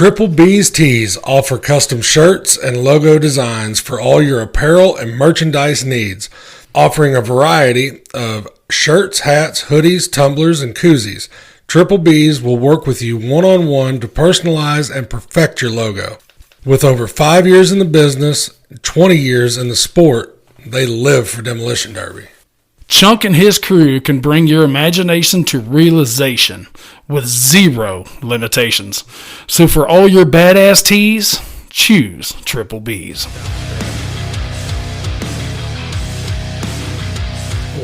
Triple B's Tees offer custom shirts and logo designs for all your apparel and merchandise needs, offering a variety of shirts, hats, hoodies, tumblers, and koozies. Triple B's will work with you one-on-one to personalize and perfect your logo. With over 5 years in the business, 20 years in the sport, they live for Demolition Derby. Chunk and his crew can bring your imagination to realization with zero limitations. So for all your badass tees, choose Triple B's.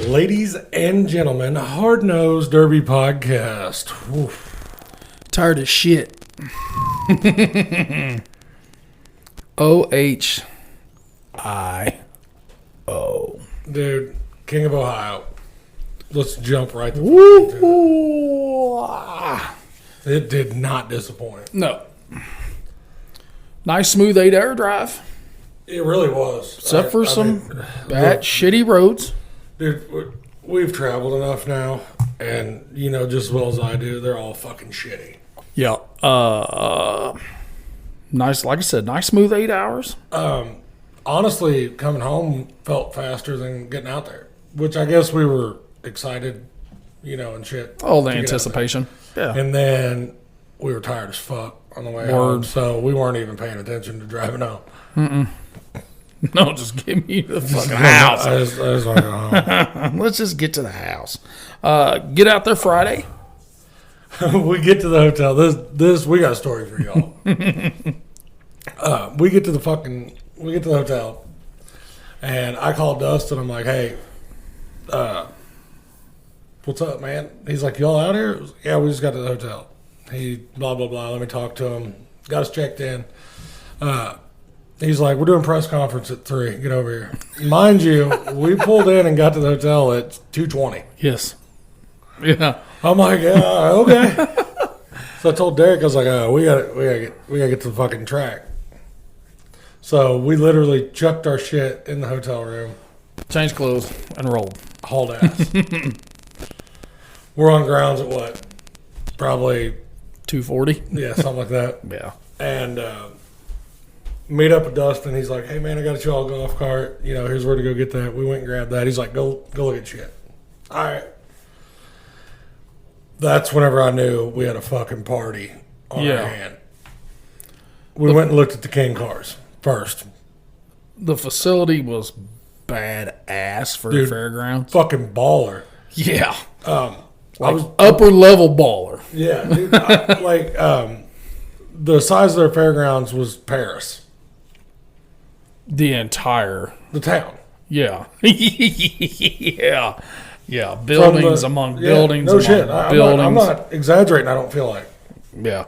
Ladies and gentlemen, Hard Nosed Derby Podcast. Oof. Tired of shit. O-H-I-O. Dude, King of Ohio. Let's jump right to it. It did not disappoint. No. Nice smooth 8-hour drive. It really was. Except for some bad, shitty roads. Dude, we've traveled enough now, and you know just as well as I do, they're all fucking shitty. Yeah. Nice, like I said, nice smooth 8 hours. Honestly, coming home felt faster than getting out there, which I guess we were excited, you know, and shit. Oh, the anticipation. Yeah. And then we were tired as fuck on the way home, so we weren't even paying attention to driving home. No, just give me the fucking house. I just want to go home. Let's just get to the house. Get out there Friday. We get to the hotel. This we got a story for y'all. We get to the hotel, and I called Dustin. I'm like, hey, what's up, man? He's like, y'all out here? Yeah, we just got to the hotel. He blah blah blah. Let me talk to him. Got us checked in. He's like, we're doing press conference at 3. Get over here. Mind you, we pulled in and got to the hotel at 2:20. Yes. Yeah. I'm like, yeah, okay. So I told Derek, I was like, oh, we gotta get to the fucking track. So we literally chucked our shit in the hotel room, Changed clothes and rolled. hauled ass. We're on grounds at what? Probably 240. yeah, something like that. Yeah. And meet up with Dustin. He's like, hey man, I got y'all a golf cart. You know, here's where to go get that. We went and grabbed that. He's like, go look at shit. All right. That's whenever I knew we had a fucking party on our hand. We went and looked at the King cars first. The facility was badass for Dude, the fairgrounds. Fucking baller. Yeah. I was upper level baller. yeah, dude, the size of their fairgrounds was Paris. The entire. The town. Yeah. Yeah. Yeah. Buildings among buildings. No among shit. Buildings. I'm not exaggerating, I don't feel like. Yeah.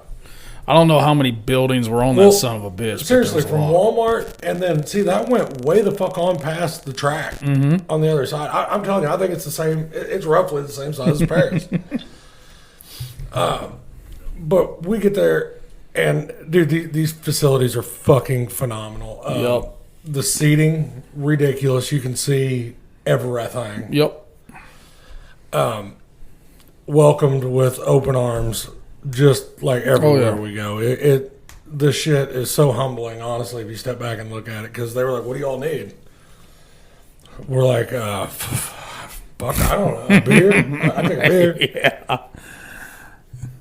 I don't know how many buildings were on that son of a bitch. Seriously, from Walmart, and then, see, that went way the fuck on past the track on the other side. I'm telling you, I think it's the same, it's roughly the same size as Paris. But we get there, and, dude, these facilities are fucking phenomenal. Yep. The seating, ridiculous. You can see everything. Yep. Welcomed with open arms, just like everywhere we go. The shit is so humbling, honestly, if you step back and look at it, because they were like, what do y'all need? We're like, fuck, I don't know, a beer? I take a beer.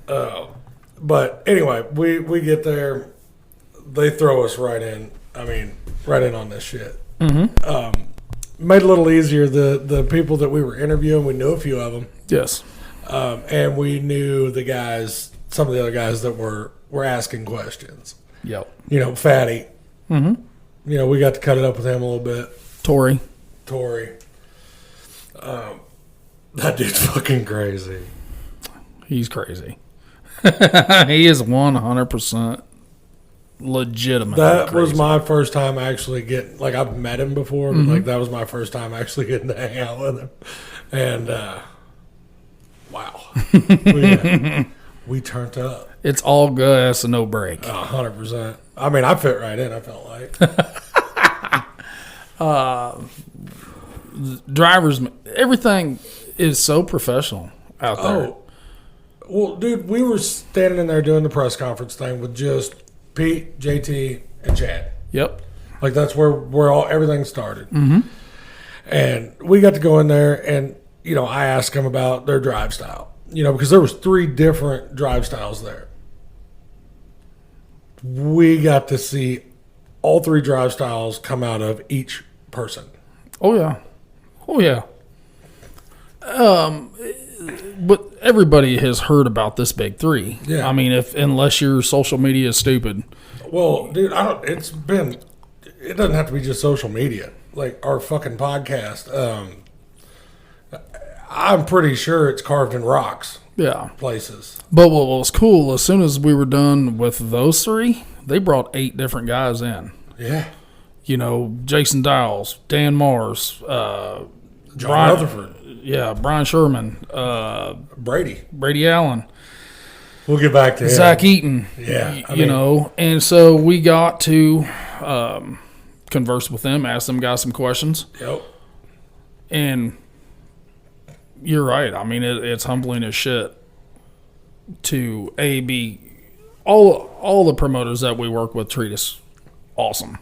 Yeah. But anyway, we get there, they throw us right in on this shit. Mm-hmm. Made it a little easier. The people that we were interviewing, we knew a few of them. Yes. And we knew the guys, some of the other guys that were asking questions. Yep. You know, Fatty. Mm-hmm. You know, we got to cut it up with him a little bit. Tory. That dude's fucking crazy. He's crazy. He is 100% legitimate. That crazy. was my first time actually getting, like, I've met him before, but like that was my first time actually getting to hang out with him. And wow. We turned up. It's all gas and no break. 100%. I mean, I fit right in, I felt like. Drivers, everything is so professional out there. Well, dude, we were standing in there doing the press conference thing with just Pete, JT, and Chad. Yep. Like that's where everything started. Mm-hmm. And we got to go in there, and I asked them about their drive style. Because there was 3 different drive styles there. We got to see all 3 drive styles come out of each person. Oh yeah. But everybody has heard about this big 3. Yeah. I mean, unless your social media is stupid. Well, dude, it doesn't have to be just social media. Like our fucking podcast. I'm pretty sure it's carved in rocks. Yeah. Places. But what was cool, as soon as we were done with those 3, they brought 8 different guys in. Yeah. Jason Dials, Dan Mars, John Brian Rutherford. Yeah, Brian Sherman, Brady Allen. We'll get back to him. Zach Eaton. Yeah. And so we got to converse with them, ask them guys some questions. Yep. And you're right. I mean, it's humbling as shit to be all the promoters that we work with treat us awesome.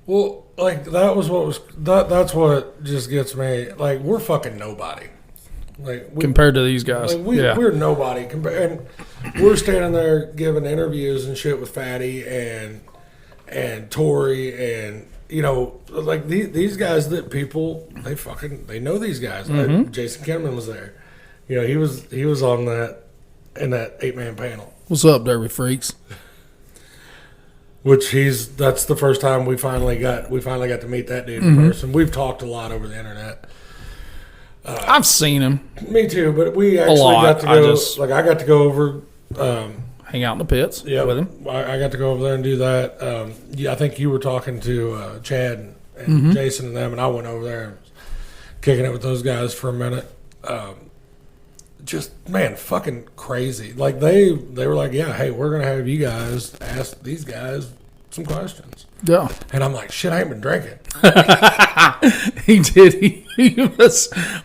Well, like that's what just gets me. Like we're fucking nobody. Compared to these guys, we're nobody. And we're standing there giving interviews and shit with Fatty and Tori and like these guys that people they know these guys. Mm-hmm. Like Jason Kinnaman was there. He was on that in that 8-man panel. What's up, Derby Freaks? Which that's the first time we finally got to meet that dude in person. We've talked a lot over the internet. I've seen him. Me too, but we actually got to go. I got to go over, hang out in the pits with him. I got to go over there and do that. I think you were talking to Chad and Jason and them, and I went over there and was kicking it with those guys for a minute. Just man, fucking crazy. Like they were like, yeah, hey, we're gonna have you guys ask these guys some questions. Yeah, and I'm like, shit, I ain't been drinking. He did.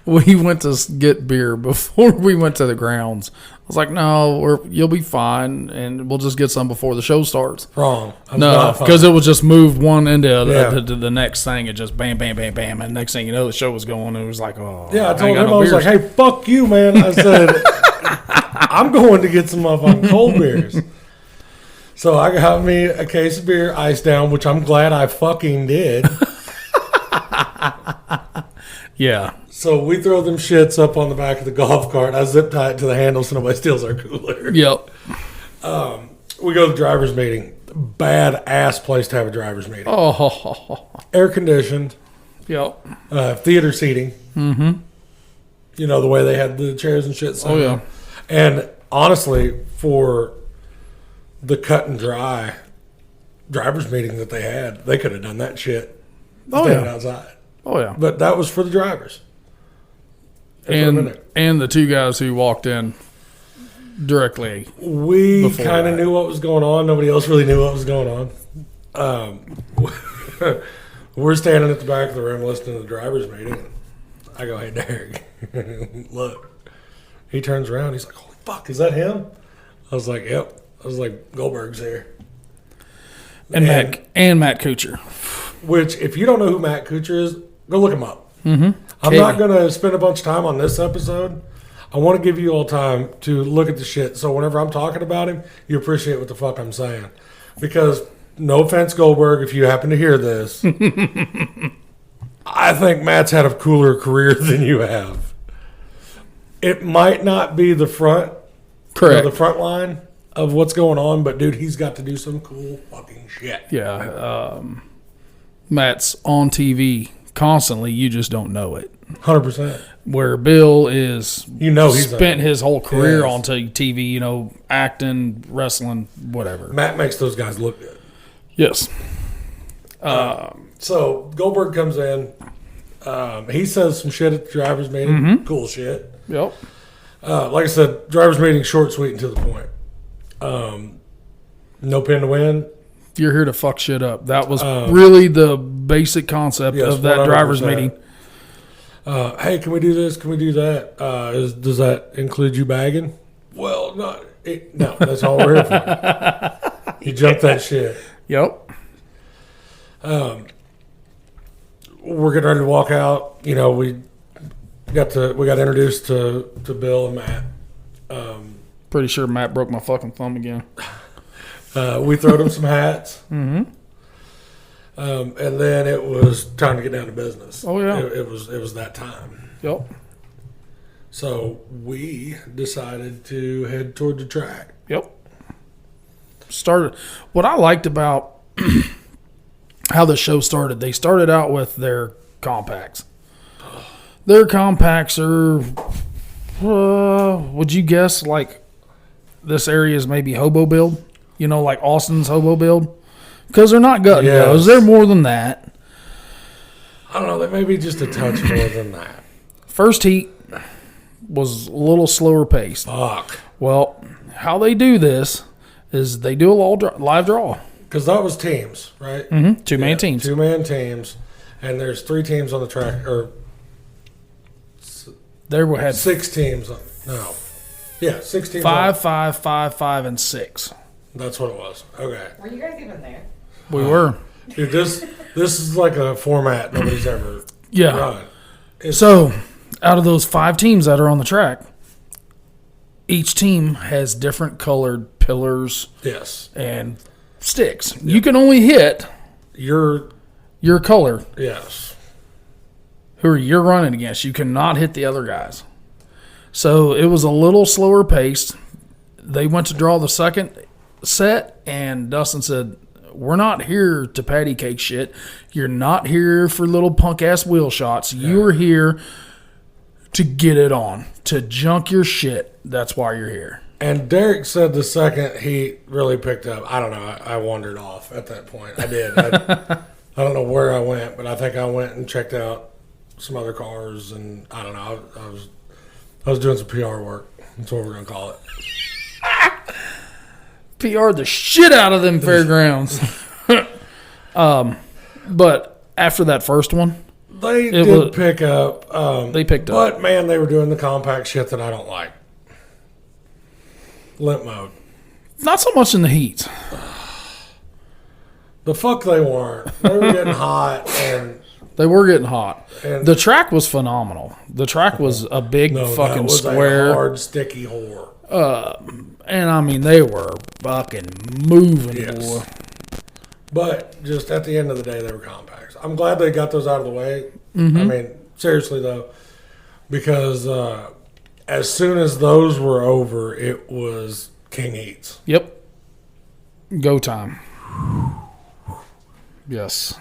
We went to get beer before we went to the grounds. I was like, no, you'll be fine, and we'll just get some before the show starts. Wrong. No, because it was just moved one end to the next thing. It just bam, bam, bam, bam, and next thing you know, the show was going. It was like, oh, yeah. I told him I was like, hey, fuck you, man. I said, I'm going to get some motherfucking cold beers. So I got me a case of beer, ice down, which I'm glad I fucking did. Yeah. So we throw them shits up on the back of the golf cart. I zip tie it to the handle so nobody steals our cooler. Yep. We go to the driver's meeting. Bad ass place to have a driver's meeting. Oh. Air conditioned. Yep. Theater seating. Mm-hmm. The way they had the chairs and shit. Oh, yeah. And honestly, for the cut and dry driver's meeting that they had, they could have done that shit standing outside. Oh, yeah. But that was for the drivers. And the 2 guys who walked in directly. We kind of knew what was going on. Nobody else really knew what was going on. We're standing at the back of the room listening to the driver's meeting. I go, hey, Derek, look. He turns around. He's like, holy fuck, is that him? I was like, yep. I was like, Goldberg's here. And Matt Kuchar. Which, if you don't know who Matt Kuchar is, go look him up. Mm-hmm. I'm not going to spend a bunch of time on this episode. I want to give you all time to look at the shit. So whenever I'm talking about him, you appreciate what the fuck I'm saying. Because, no offense, Goldberg, if you happen to hear this, I think Matt's had a cooler career than you have. It might not be the front, the front line of what's going on, but dude, he's got to do some cool fucking shit. Yeah. Matt's on TV constantly. You just don't know it. 100%. Where Bill is, he's spent his whole career on TV, acting, wrestling, whatever. Matt makes those guys look good. Yes. So Goldberg comes in. He says some shit at the driver's meeting. Mm-hmm. Cool shit. Yep. Like I said, driver's meeting short, sweet, and to the point. No pin to win. You're here to fuck shit up. That was really the basic concept of that 100%. Driver's meeting. Hey, can we do this? Can we do that? Does that include you bagging? Well, Well, no, that's all we're here for. You jumped that shit. Yep. We're getting ready to walk out. You know, we got introduced to Bill and Matt. Pretty sure Matt broke my fucking thumb again. We throwed him some hats. Mm-hmm. And then it was time to get down to business. Oh yeah. It was that time. Yep. So we decided to head toward the track. Yep. What I liked about how the show started, they started out with their compacts. Their compacts are, would you guess, like this area is maybe hobo build? You know, like Austin's hobo build? Because they're not gut goes. They're more than that. I don't know. They may be just a touch more than that. First heat was a little slower paced. Fuck. Well, how they do this is they do a live draw. Because that was teams, right? Mm-hmm. Two-man teams. Two-man teams. And there's 3 teams on the track. Or there we had 6 teams. No. Yeah, 6 teams. 5, 5, 5, 5, and 6. That's what it was. Okay. Were you guys even there? We were. Dude, this is like a format nobody's ever run. So, out of those 5 teams that are on the track, each team has different colored pillars and sticks. Yep. You can only hit your color. Yes. Who you're running against. You cannot hit the other guys. So it was a little slower paced. They went to draw the second set, and Dustin said, "We're not here to patty cake shit. You're not here for little punk ass wheel shots. You're here to get it on, to junk your shit. That's why you're here." And Derek said the second he really picked up. I don't know. I wandered off at that point. I did. I don't know where I went, but I think I went and checked out some other cars, and I don't know. I was doing some PR work. That's what we're gonna call it. PR the shit out of them fairgrounds. But after that first one, they did pick up. They picked up. But man, they were doing the compact shit that I don't like. Limp mode. Not so much in the heat. The fuck they weren't. They were getting hot, and they were getting hot. And the track was phenomenal. The track was a big fucking that was square, a hard, sticky whore. And I mean they were fucking moving, boy. But just at the end of the day, they were compacts. I'm glad they got those out of the way. Mm-hmm. I mean, seriously though, because as soon as those were over, it was King Eats. Yep. Go time. Yes.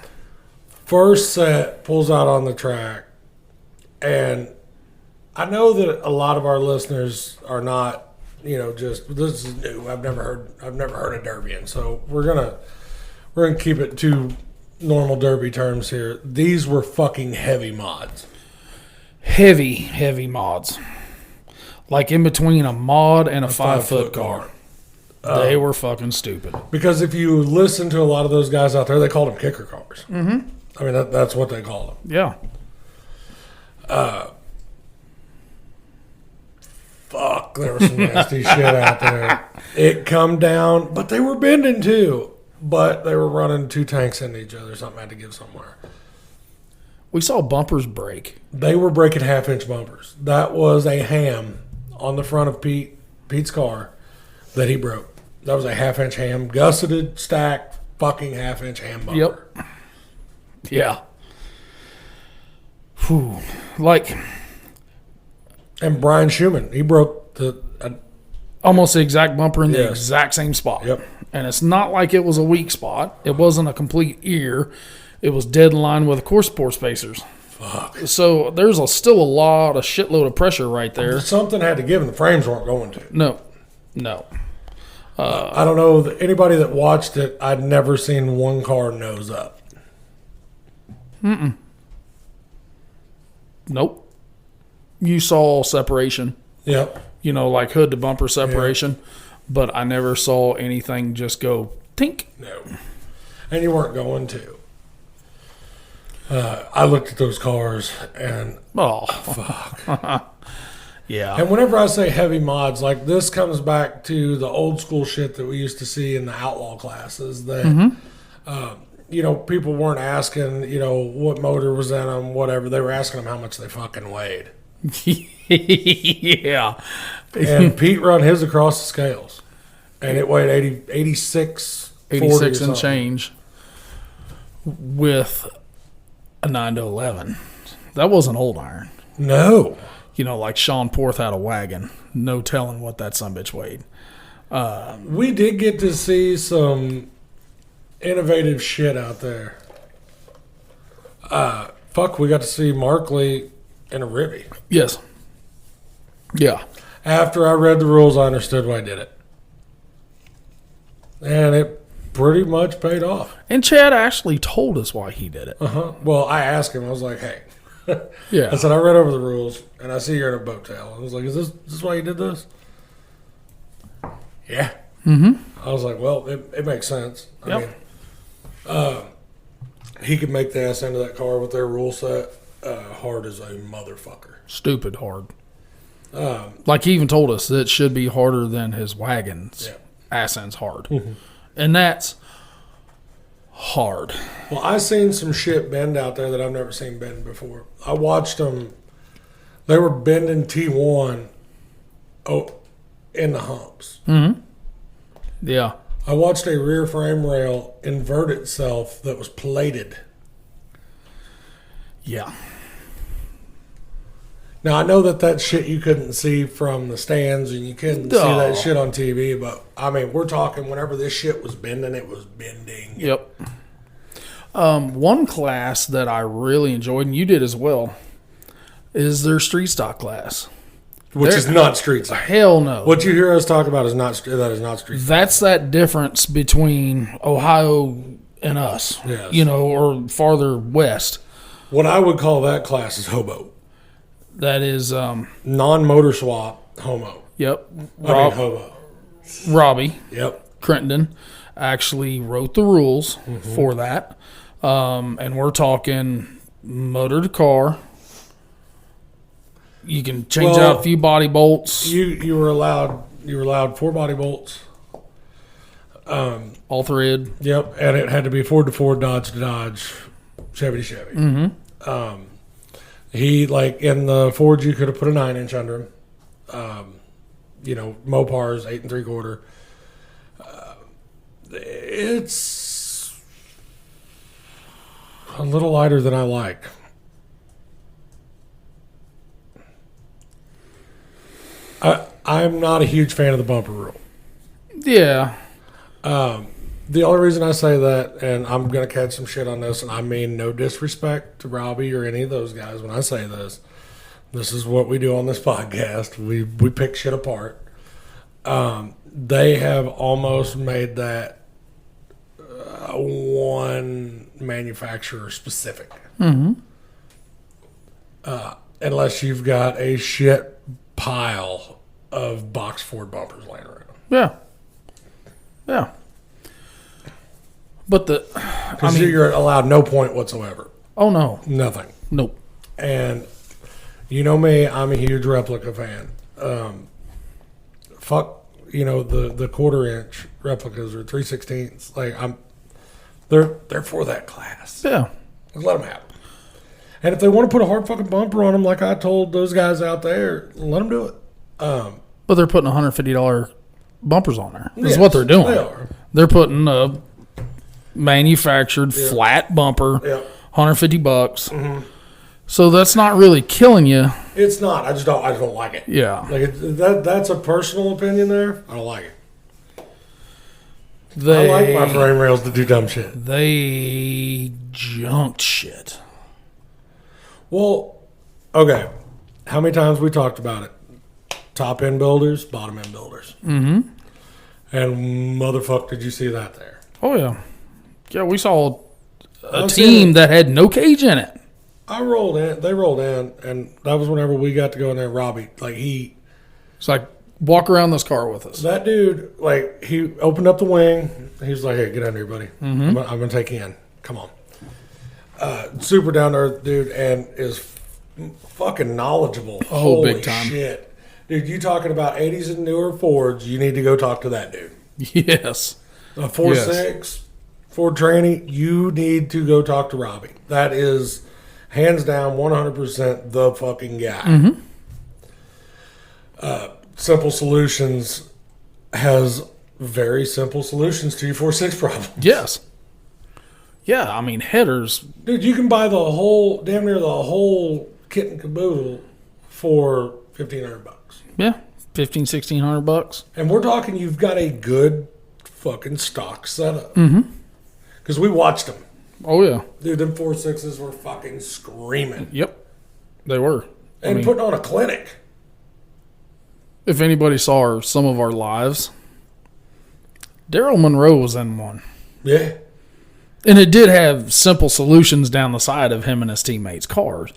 First set pulls out on the track, and I know that a lot of our listeners are not, just this is new. I've never heard of Derbying, so we're gonna keep it to normal Derby terms here. These were fucking heavy mods. Heavy mods. Like in between a mod and a 5-foot car. They were fucking stupid. Because if you listen to a lot of those guys out there, they called them kicker cars. Mm-hmm. I mean, that's what they call them. Yeah. Fuck, there was some nasty shit out there. It come down, but they were bending too. But they were running 2 tanks into each other. Something had to give somewhere. We saw bumpers break. They were breaking 1/2-inch bumpers. That was a ham on the front of Pete's car that he broke. That was a 1/2-inch ham, gusseted, stacked, fucking 1/2-inch ham bumper. Yep. Yeah. Whew. And Brian Schumann, he broke almost the exact bumper in the exact same spot. Yep. And it's not like it was a weak spot. It wasn't a complete ear. It was dead in line with the course support spacers. Fuck. So there's still a shitload of pressure right there. Something had to give, and the frames weren't going to. No. I don't know anybody that watched it. I'd never seen one car nose up. Nope. You saw separation. Yep. Like hood to bumper separation. Yeah. But I never saw anything just go tink. No. And you weren't going to. I looked at those cars and... Oh. Fuck. Yeah. And whenever I say heavy mods, like this comes back to the old school shit that we used to see in the outlaw classes that, people weren't asking, what motor was in them, whatever. They were asking them how much they fucking weighed. Yeah. And Pete run his across the scales. And it weighed 86 and change with a 9-11. That wasn't old iron. No. Like Sean Porth had a wagon. No telling what that sumbitch weighed. We did get to see some innovative shit out there. We got to see Markley in a ribby. Yes. Yeah. After I read the rules, I understood why I did it. And it pretty much paid off. And Chad actually told us why he did it. Well, I asked him. I was like, hey. Yeah. I said, I read over the rules, and I see you're in a boat tail. I was like, is this why you did this? Yeah. I was like, well, it makes sense. I mean, he could make the ass end of that car with their rule set hard as a motherfucker. Stupid hard. Like he even told us that it should be harder than his wagon's ass end's hard. And that's hard. Well, I seen some shit bend out there that I've never seen bend before. I watched them. They were bending T1 in the humps. Yeah. I watched a rear frame rail invert itself that was plated. Yeah. Now, I know that shit you couldn't see from the stands and you couldn't see that shit on TV, but, I mean, we're talking whenever this shit was bending, it was bending. Yep. One class that I really enjoyed, and you did as well, is their street stock class. Which is not street stock. Hell no. What you hear us talk about is not street stock. That's that difference between Ohio and us, yes. Or farther west. What I would call that class is hobo. That is non-motor swap homo. Yep. Hobo. Robbie. Yep. Crittenden actually wrote the rules for that. And we're talking motor to car. You can change out a few body bolts. You were allowed 4 body bolts. All thread. Yep, and it had to be Ford to Ford, Dodge to Dodge, Chevy to Chevy. He, like, in the Fords, you could have put a 9-inch under him. Mopars, 8 3/4. It's a little lighter than I like. I'm not a huge fan of the bumper rule. Yeah. The only reason I say that, and I'm going to catch some shit on this, and I mean no disrespect to Robbie or any of those guys when I say this. This is what we do on this podcast. We pick shit apart. They have almost made that one manufacturer specific. Unless you've got a shit pile of box Ford bumpers laying around. Yeah. Yeah. But because you're allowed no point whatsoever. Oh, no. Nothing. Nope. And you know me, I'm a huge replica fan. Fuck, the 1/4-inch replicas or 3/16. Like, they're for that class. Yeah. Just let them have it. And if they want to put a hard fucking bumper on them, like I told those guys out there, let them do it. But they're putting $150 bumpers on there. That's what they're doing. They are. They're putting a manufactured flat bumper, $150. So that's not really killing you. It's not. I just don't like it. Yeah. Like that's a personal opinion there. I don't like it. I like my frame rails to do dumb shit. They junked shit. Well, okay. How many times we talked about it? Top end builders, bottom end builders. And motherfucker, did you see that there? Oh, yeah. Yeah, we saw a team that had no cage in it. I rolled in. They rolled in, and that was whenever we got to go in there. Robbie, it's like, walk around this car with us. That dude, he opened up the wing. He was like, hey, get under here, buddy. I'm going to take you in. Come on. Super down to earth dude, and is fucking knowledgeable. Oh, Holy big time. Shit. Dude, you talking about 80s and newer Fords, you need to go talk to that dude. Yes. A 4.6 Ford Tranny, you need to go talk to Robbie. That is, hands down, 100% the fucking guy. Mm-hmm. Simple Solutions has very simple solutions to your 4.6 problem. Yes. Yeah, I mean, headers. Dude, you can buy damn near the whole kit and caboodle for $1,500. Yeah, $1,500-$1,600. And we're talking you've got a good fucking stock setup. Mm-hmm. Because we watched them. Oh, yeah. Dude, them 4.6s were fucking screaming. Yep, they were. And putting on a clinic. If anybody saw some of our lives, Daryl Monroe was in one. Yeah. And it did have Simple Solutions down the side of him and his teammates' cars.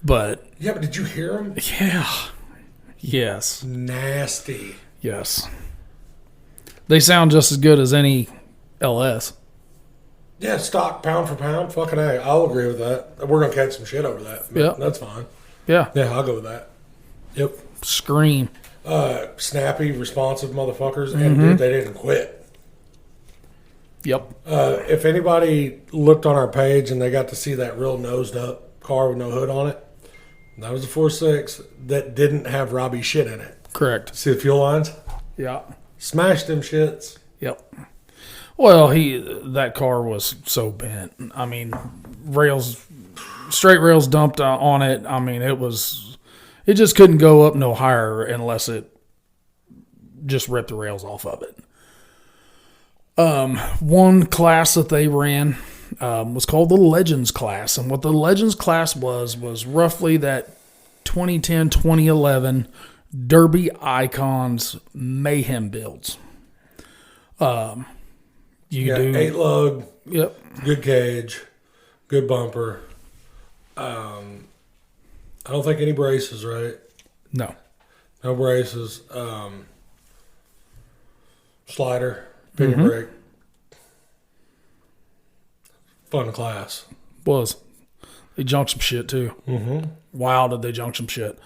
But... Yeah, but did you hear him? Yeah. Yes. Nasty. Yes. They sound just as good as any LS. Yeah, stock pound for pound. Fucking A. I'll agree with that. We're going to catch some shit over that. Yep. That's fine. Yeah. Yeah, I'll go with that. Yep. Scream. Snappy, responsive motherfuckers. And dude, they didn't quit. Yep. If anybody looked on our page and they got to see that real nosed up car with no hood on it, that was a 4.6 that didn't have Robbie shit in it. Correct. See the fuel lines? Yeah. Smashed them shits. Yep. Well, that car was so bent. I mean, straight rails dumped on it. I mean, it just couldn't go up no higher unless it just ripped the rails off of it. One class that they ran was called the Legends class. And what the Legends class was roughly that 2010, 2011 Derby Icons Mayhem builds. You do 8 lug. Yep. Good cage. Good bumper. I don't think any braces, right? No. No braces. Slider. Pinion brake. Fun class. Was. They junked some shit too. Mm-hmm. Wow, did they junk some shit.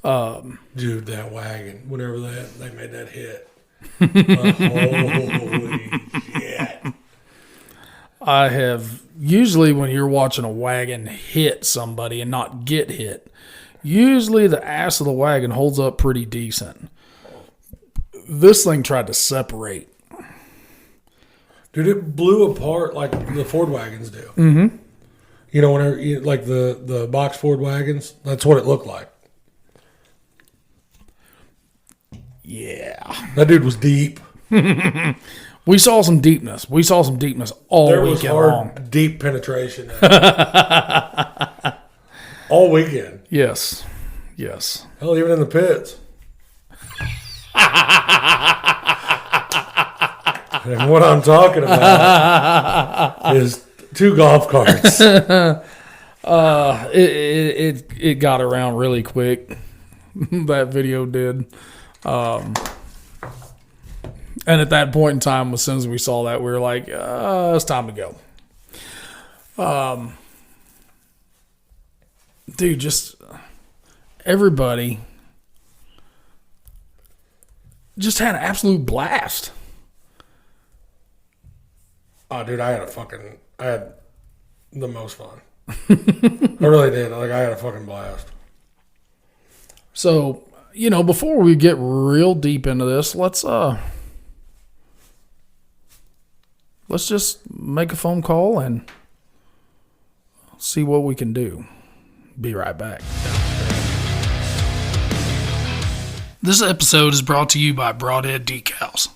Dude, that wagon, whenever they made that hit. Holy shit. I have, usually when you're watching a wagon hit somebody and not get hit, usually the ass of the wagon holds up pretty decent. This thing tried to separate. Dude, it blew apart like the Ford wagons do. Mm-hmm. You know, whenever like the box Ford wagons, that's what it looked like. Yeah. That dude was deep. We saw some deepness. All there was weekend hard, long. Deep penetration. All weekend. Yes. Hell, even in the pits. And what I'm talking about is 2 golf carts. It got around really quick. That video did. And at that point in time, as soon as we saw that, we were like, it's time to go. Dude, just everybody just had an absolute blast. Oh, dude, I had the most fun. I really did. Like, I had a fucking blast. So, before we get real deep into this, let's just make a phone call and see what we can do. Be right back. This episode is brought to you by Broadhead Decals.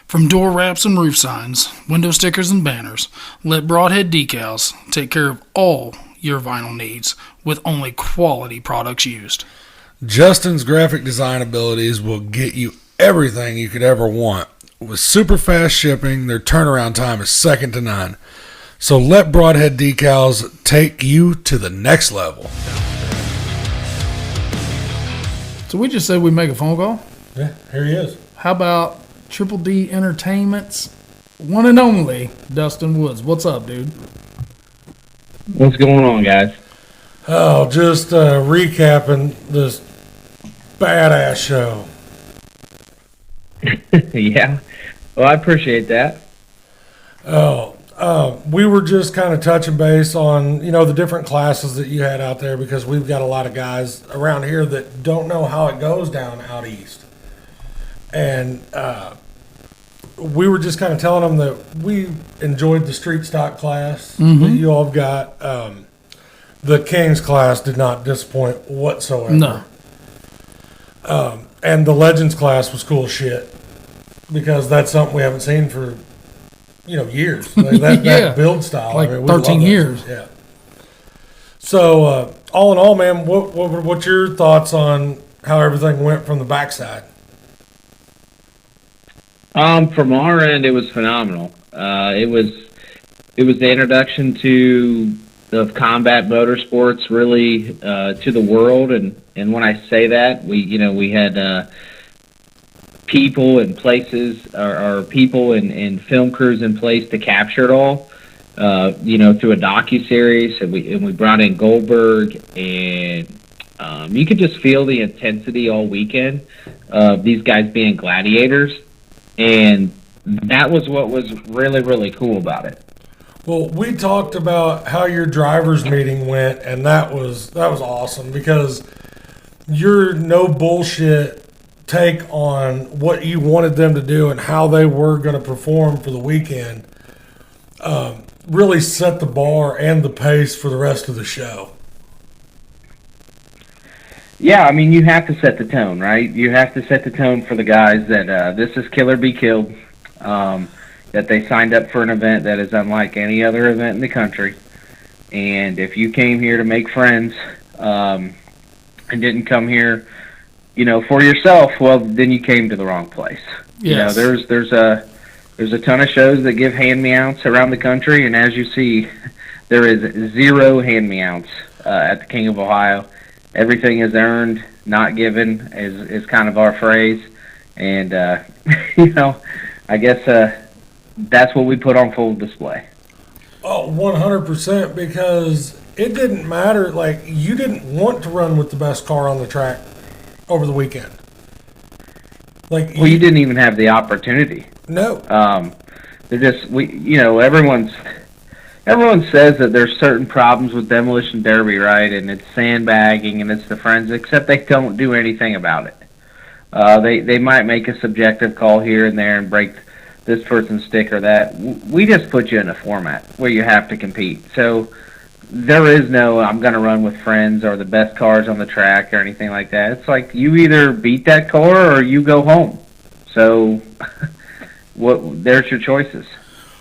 From door wraps and roof signs, window stickers and banners, let Broadhead Decals take care of all your vinyl needs with only quality products used. Justin's graphic design abilities will get you everything you could ever want. With super fast shipping, their turnaround time is second to none. So let Broadhead Decals take you to the next level. So we just said we'd make a phone call? Yeah, here he is. How about Triple D Entertainment's one and only Dustin Woods? What's up, dude? What's going on, guys? Oh, just recapping this badass show. Yeah. Well, I appreciate that. We were just kind of touching base on, the different classes that you had out there, because we've got a lot of guys around here that don't know how it goes down out east. And we were just kind of telling them that we enjoyed the street stock class that you all have got. The Kings class did not disappoint whatsoever. No. And the Legends class was cool as shit, because that's something we haven't seen for years. Like that build style, like we 13 love years. Yeah. So all in all, man, what's your thoughts on how everything went from the backside? From our end, it was phenomenal. It was the introduction to of combat motorsports, really, to the world. And when I say that, we had people and places, or people and film crews in place to capture it all. Through a docuseries, and we brought in Goldberg, and you could just feel the intensity all weekend of these guys being gladiators. And that was what was really, really cool about it. Well, we talked about how your drivers' meeting went, and that was awesome, because your no bullshit take on what you wanted them to do and how they were going to perform for the weekend really set the bar and the pace for the rest of the show. Yeah, I mean, you have to set the tone, right? You have to set the tone for the guys that this is kill or be killed, that they signed up for an event that is unlike any other event in the country. And if you came here to make friends and didn't come here, for yourself, well, then you came to the wrong place. Yes. There's a ton of shows that give hand-me-outs around the country, and as you see, there is 0 hand-me-outs at the King of Ohio. Everything is earned, not given, is kind of our phrase. And, I guess that's what we put on full display. Oh, 100%, because it didn't matter. Like, you didn't want to run with the best car on the track over the weekend. Like, well, you didn't even have the opportunity. No. They're just, everyone says that there's certain problems with Demolition Derby, right? And it's sandbagging and it's the forensics, except they don't do anything about it. They might make a subjective call here and there and break this person's stick or that. We just put you in a format where you have to compete. So there is no I'm going to run with friends or the best cars on the track or anything like that. It's like you either beat that car or you go home. So there's your choices.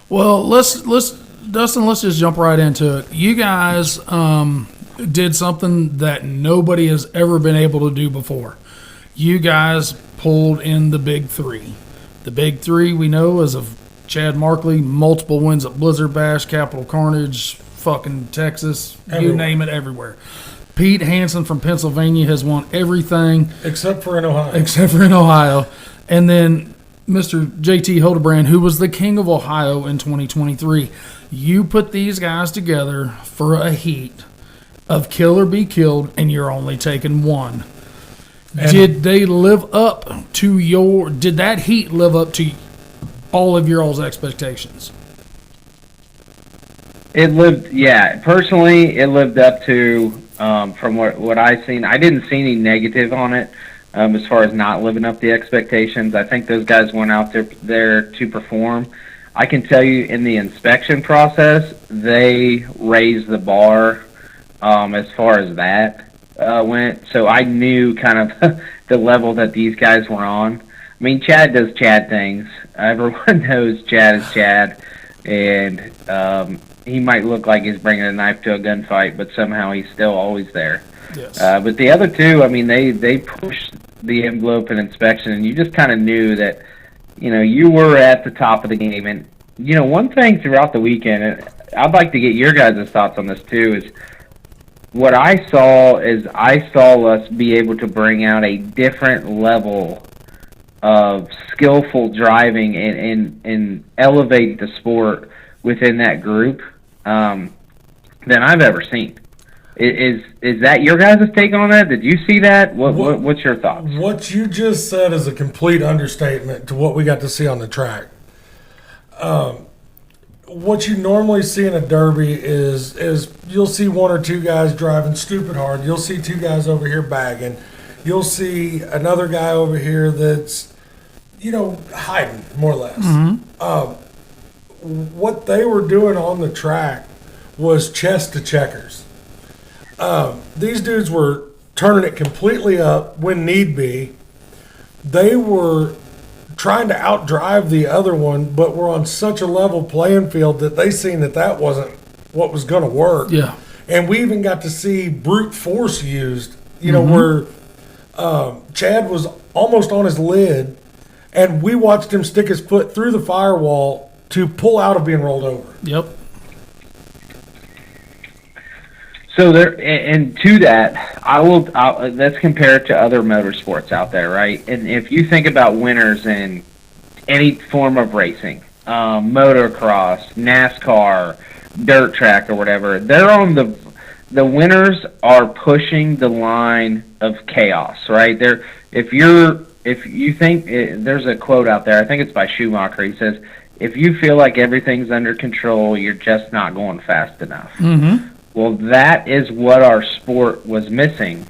Well, Dustin, let's just jump right into it. You guys did something that nobody has ever been able to do before. You guys pulled in the big 3. The big 3 we know is of Chad Markley, multiple wins at Blizzard Bash, Capital Carnage, fucking Texas, you name it, everywhere. Pete Hansen from Pennsylvania has won everything. Except for in Ohio. And then Mr. JT Hildebrand, who was the King of Ohio in 2023. You put these guys together for a heat of kill or be killed, and you're only taking one. Did that heat live up to all of your all's expectations? Personally, it lived up to, from what I've seen. I didn't see any negative on it as far as not living up to the expectations. I think those guys went out there to perform. I can tell you in the inspection process, they raised the bar as far as that went. So I knew kind of the level that these guys were on. I mean, Chad does Chad things. Everyone knows Chad is Chad. And he might look like he's bringing a knife to a gunfight, but somehow he's still always there. Yes. But the other two, I mean, they pushed the envelope in inspection, and you just kind of knew that, you were at the top of the game. And, one thing throughout the weekend, and I'd like to get your guys' thoughts on this too, is what I saw us be able to bring out a different level of skillful driving and elevate the sport within that group than I've ever seen. Is that your guys' take on that? Did you see that? What's your thoughts? What you just said is a complete understatement to what we got to see on the track. What you normally see in a derby is you'll see one or two guys driving stupid hard. You'll see two guys over here bagging. You'll see another guy over here that's, hiding, more or less. What they were doing on the track was chess to checkers. These dudes were turning it completely up when need be. They were trying to outdrive the other one, but were on such a level playing field that they seen that wasn't what was going to work. Yeah. And we even got to see brute force used, where Chad was almost on his lid, and we watched him stick his foot through the firewall to pull out of being rolled over. Yep. So and to that, let's compare it to other motorsports out there, right? And if you think about winners in any form of racing, motocross, NASCAR, dirt track, or whatever, they're on the winners are pushing the line of chaos, right? If you think there's a quote out there, I think it's by Schumacher. He says, "If you feel like everything's under control, you're just not going fast enough." Mm-hmm. Well, that is what our sport was missing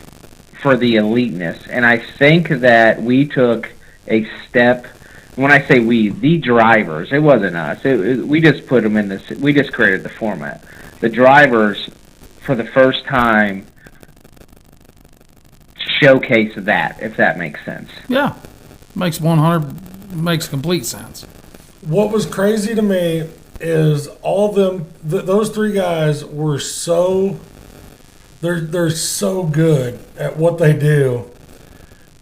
for the eliteness. And I think that we took a step. When I say we, the drivers, it wasn't us. We just put them in this. We just created the format. The drivers, for the first time, showcase that, if that makes sense. Yeah, makes complete sense. What was crazy to me is all of them, those three guys were they're so good at what they do,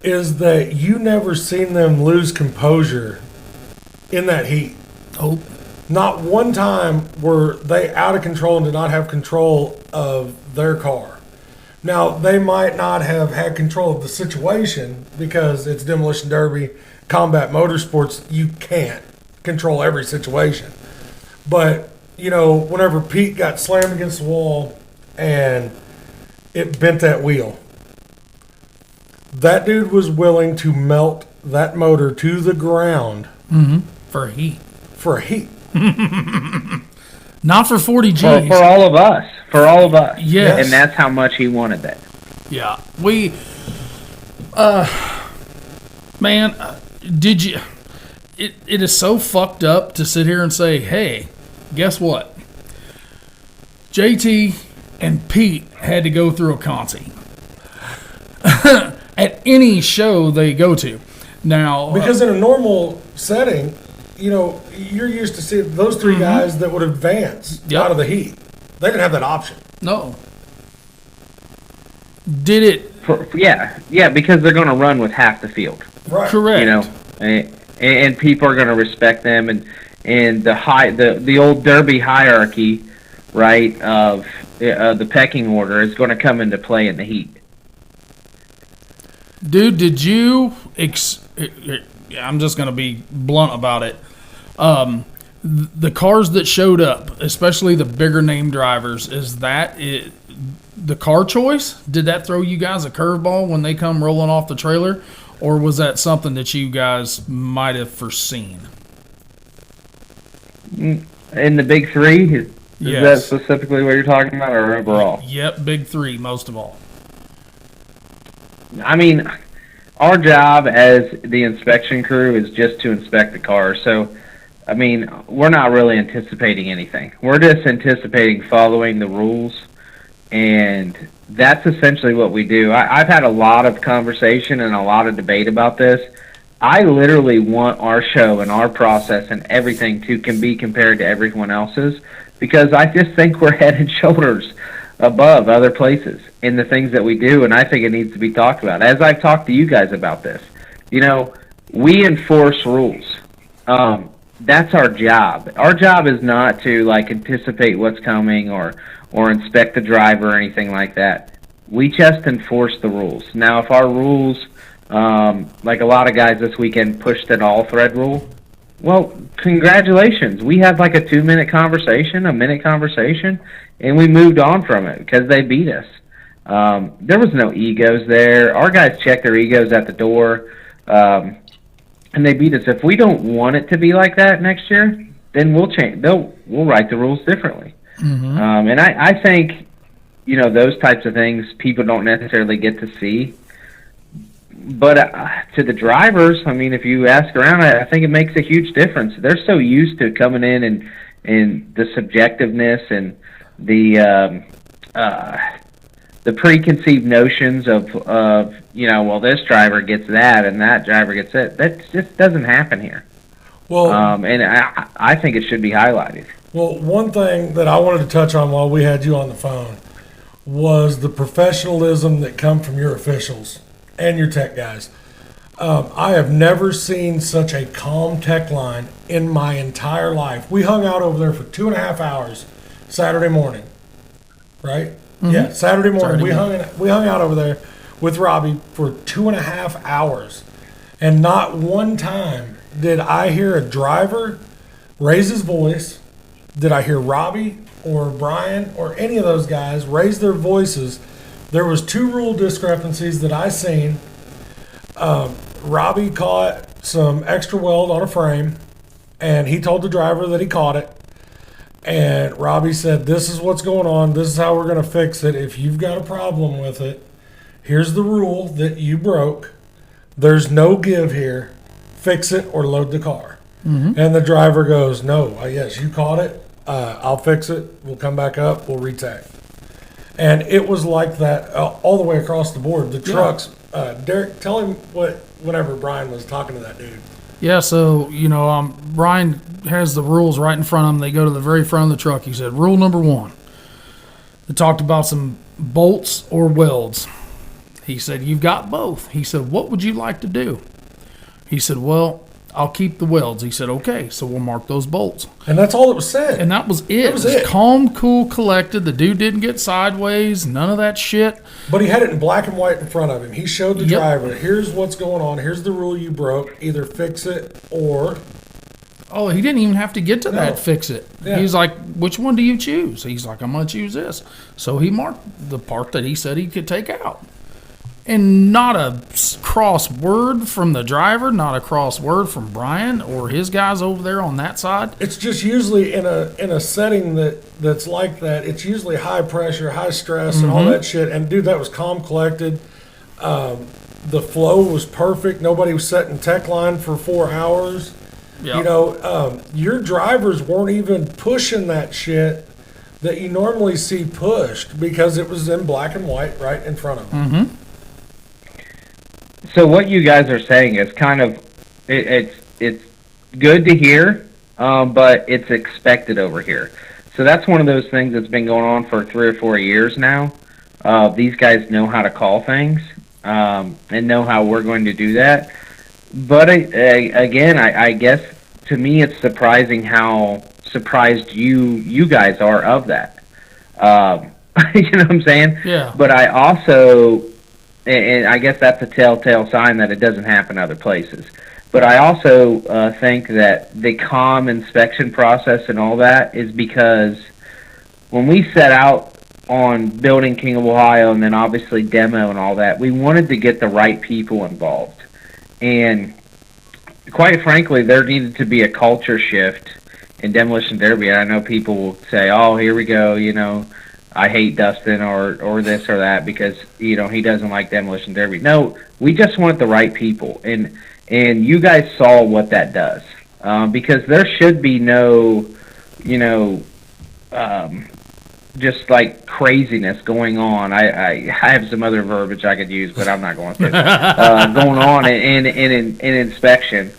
is that you never seen them lose composure in that heat. Oh. Not one time were they out of control and did not have control of their car. Now, they might not have had control of the situation because it's Demolition Derby, combat motorsports, you can't control every situation. But, whenever Pete got slammed against the wall and it bent that wheel, that dude was willing to melt that motor to the ground. Mm-hmm. For heat. For heat. Not for 40 G's. For all of us. For all of us. Yes. And that's how much he wanted that. Yeah. We, man, did you, it is so fucked up to sit here and say, hey, guess what? JT and Pete had to go through a consi at any show they go to. Now, because in a normal setting, you're used to seeing those three guys that would advance out of the heat. They didn't have that option. No. Did it? Yeah, because they're going to run with half the field. Right. Correct. And people are going to respect them, and the old Derby hierarchy, right, of the pecking order is going to come into play in the heat. Dude, did you? I'm just going to be blunt about it. The cars that showed up, especially the bigger name drivers, is that it? The car choice? Did that throw you guys a curveball when they come rolling off the trailer? Or was that something that you guys might have foreseen? In the big three? Is that specifically what you're talking about, or overall? Yep, big three, most of all. I mean, our job as the inspection crew is just to inspect the car. So, I mean, we're not really anticipating anything. We're just anticipating following the rules. And that's essentially what we do. I've had a lot of conversation and a lot of debate about this. I literally want our show and our process and everything can be compared to everyone else's, because I just think we're head and shoulders above other places in the things that we do, and I think it needs to be talked about. As I've talked to you guys about this, we enforce rules. That's our job. Our job is not to anticipate what's coming or inspect the driver or anything like that. We just enforce the rules. Now, if our rules, like a lot of guys this weekend pushed an all-thread rule, Well, congratulations. We had like a 2-minute conversation, a minute conversation, and we moved on from it because they beat us. There was no egos there. Our guys checked their egos at the door, and they beat us. If we don't want it to be like that next year, then we'll change. We'll write the rules differently. And I think, those types of things people don't necessarily get to see. But to the drivers, I mean, if you ask around, I think it makes a huge difference. They're so used to coming in and the subjectiveness and the preconceived notions of well, this driver gets that and that driver gets that. That just doesn't happen here. Well, and I think it should be highlighted. Well, one thing that I wanted to touch on while we had you on the phone was the professionalism that come from your officials and your tech guys. I have never seen such a calm tech line in my entire life. We hung out over there for 2.5 hours Saturday morning, right? Yeah, Saturday morning. We hung out over there with Robbie for 2.5 hours, and not one time did I hear a driver raise his voice. Did I hear Robbie or Brian or any of those guys raise their voices? There was 2 rule discrepancies that I seen. Robbie caught some extra weld on a frame, and he told the driver that he caught it. And Robbie said, "This is what's going on. This is how we're going to fix it. If you've got a problem with it, here's the rule that you broke. There's no give here. Fix it or load the car." And the driver goes, "No, yes, you caught it. I'll fix it. We'll come back up. We'll retake." And it was like that all the way across the board. The trucks, Derek, tell him whenever Brian was talking to that dude. Yeah, so, Brian has the rules right in front of him. They go to the very front of the truck. He said, rule number 1. They talked about some bolts or welds. He said, you've got both. He said, what would you like to do? He said, well, I'll keep the welds. He said, okay, so we'll mark those bolts. And that's all that was said. And that was it. It was calm, cool, collected. The dude didn't get sideways, none of that shit. But he had it in black and white in front of him. He showed the driver, here's what's going on. Here's the rule you broke. Either fix it or... Oh, he didn't even have to get to that fix it. Yeah. He's like, which one do you choose? He's like, I'm going to choose this. So he marked the part that he said he could take out. And not a cross word from the driver, not a cross word from Brian or his guys over there on that side. It's just usually in a setting that's like that. It's usually high pressure, high stress, and all that shit. And dude, that was calm, collected. The flow was perfect. Nobody was setting tech line for 4 hours. Yep. Your drivers weren't even pushing that shit that you normally see pushed because it was in black and white right in front of them. So what you guys are saying is kind of it's good to hear, but it's expected over here. So that's one of those things that's been going on for 3 or 4 years now. These guys know how to call things and know how we're going to do that. But again, I guess to me it's surprising how surprised you guys are of that. You know what I'm saying? Yeah. But I also... And I guess that's a telltale sign that it doesn't happen other places. But I also think that the calm inspection process and all that is because when we set out on building King of Ohio and then obviously demo and all that, we wanted to get the right people involved. And quite frankly, there needed to be a culture shift in Demolition Derby. I know people will say, oh, here we go, I hate Dustin or this or that because, he doesn't like Demolition Derby. No, we just want the right people. And you guys saw what that does. Because there should be no, just like craziness going on. I have some other verbiage I could use, but I'm not going to. Going on in inspection.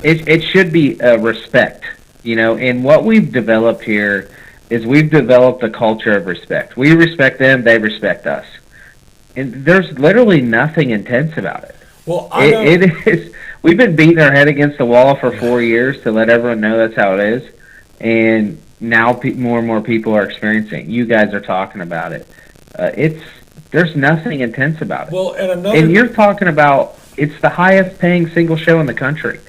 It should be respect, and what we've developed here is we've developed a culture of respect. We respect them, they respect us. And there's literally nothing intense about it. Well, it is. We've been beating our head against the wall for 4 years to let everyone know that's how it is. And now more and more people are experiencing it. You guys are talking about it. There's nothing intense about it. Well, and you're talking about it's the highest paying single show in the country.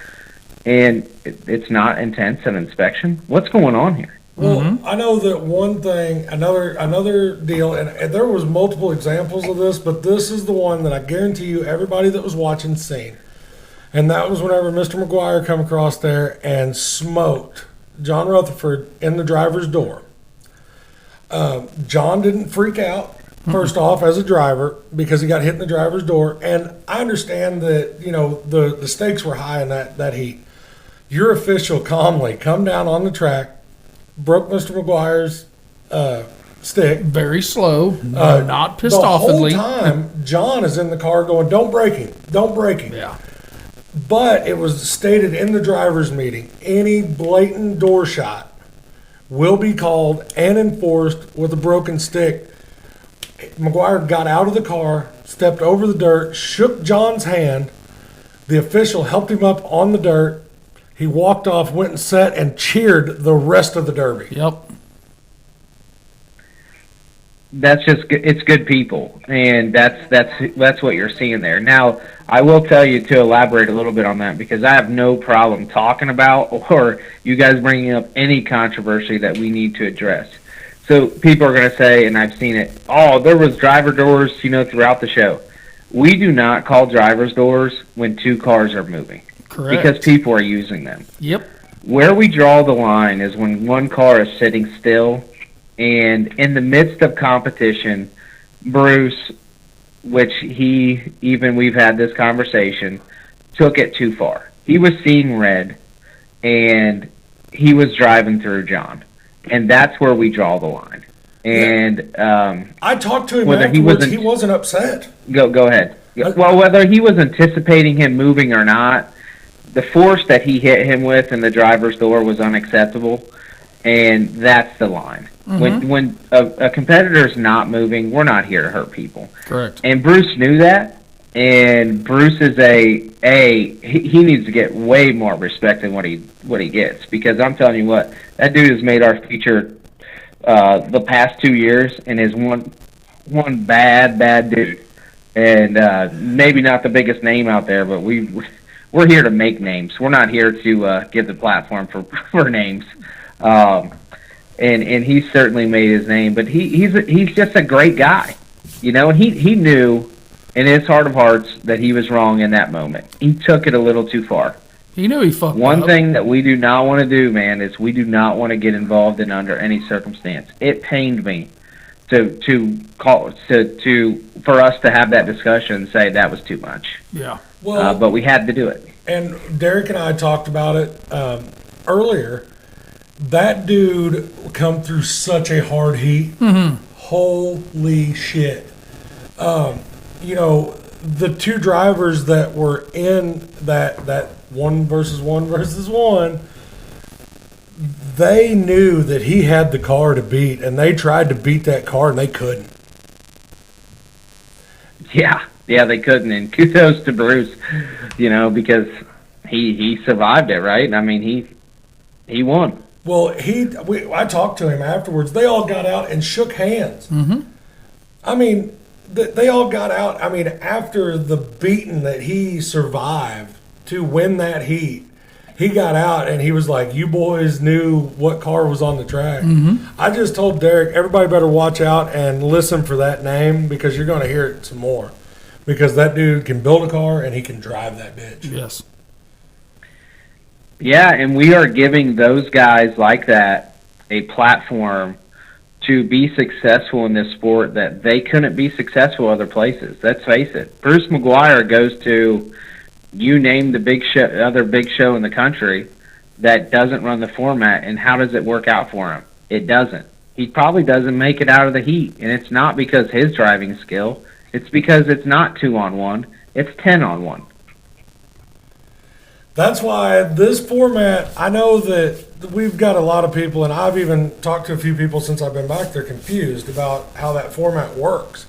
and it's not intense an inspection. What's going on here? Well, I know that one thing, another deal, and there was multiple examples of this, but this is the one that I guarantee you everybody that was watching seen. And that was whenever Mr. McGuire come across there and smoked John Rutherford in the driver's door. John didn't freak out, first off, as a driver, because he got hit in the driver's door. And I understand that, the stakes were high in that heat. Your official calmly come down on the track, broke Mr. McGuire's stick. Very slow, not pissed offedly. The whole time, John is in the car going, don't break him, don't break him. Yeah. But it was stated in the driver's meeting, any blatant door shot will be called and enforced with a broken stick. McGuire got out of the car, stepped over the dirt, shook John's hand. The official helped him up on the dirt. He walked off, went and sat, and cheered the rest of the Derby. Yep. That's just it's good people, and that's what you're seeing there. Now, I will tell you to elaborate a little bit on that, because I have no problem talking about or you guys bringing up any controversy that we need to address. So people are going to say, and I've seen it, oh, there was driver doors, throughout the show. We do not call driver's doors when two cars are moving. Correct. Because people are using them. Yep. Where we draw the line is when one car is sitting still, and in the midst of competition, Bruce, which we've had this conversation, took it too far. He was seeing red, and he was driving through John. And that's where we draw the line. And I talked to him afterwards. He wasn't upset. Go ahead. Well, whether he was anticipating him moving or not, the force that he hit him with in the driver's door was unacceptable, and that's the line. When a competitor's not moving, we're not here to hurt people. Correct. And Bruce knew that, and Bruce is he needs to get way more respect than what he gets, because I'm telling you what, that dude has made our feature the past 2 years, and is one bad dude, and maybe not the biggest name out there, but we're here to make names. We're not here to give the platform for names. And he's certainly made his name, but he's just a great guy, and he knew in his heart of hearts that he was wrong in that moment. He took it a little too far. He knew he fucked up. One thing that we do not want to do, man, is we do not want to get involved in under any circumstance. It pained me for us to have that discussion and say that was too much. Yeah. Well, but we had to do it. And Derek and I talked about it earlier. That dude come through such a hard heat. Holy shit. The two drivers that were in that one versus one, they knew that he had the car to beat, and they tried to beat that car, and they couldn't. Yeah, they couldn't, and kudos to Bruce, because he survived it, right? I mean, he won. Well, I talked to him afterwards. They all got out and shook hands. I mean, they all got out. I mean, after the beating that he survived to win that heat, he got out and he was like, you boys knew what car was on the track. I just told Derek, everybody better watch out and listen for that name, because you're going to hear it some more. Because that dude can build a car and he can drive that bitch. Yes. Yeah, and we are giving those guys like that a platform to be successful in this sport that they couldn't be successful other places. Let's face it. Bruce McGuire goes to, you name the other big show in the country that doesn't run the format, and how does it work out for him? It doesn't. He probably doesn't make it out of the heat, and it's not because his driving skill. It's because it's not 2-on-1. It's 10-on-1. That's why this format, I know that we've got a lot of people, and I've even talked to a few people since I've been back, they're confused about how that format works.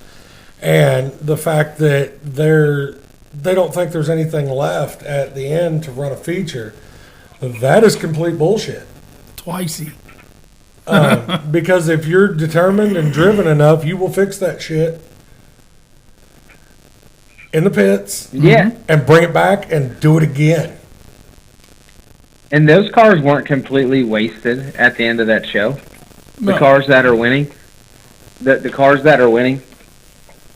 And the fact that they don't think there's anything left at the end to run a feature, that is complete bullshit. Twicey. Because if you're determined and driven enough, you will fix that shit in the pits. Yeah. And bring it back and do it again. And those cars weren't completely wasted at the end of that show. The No. cars that are winning, the cars that are winning,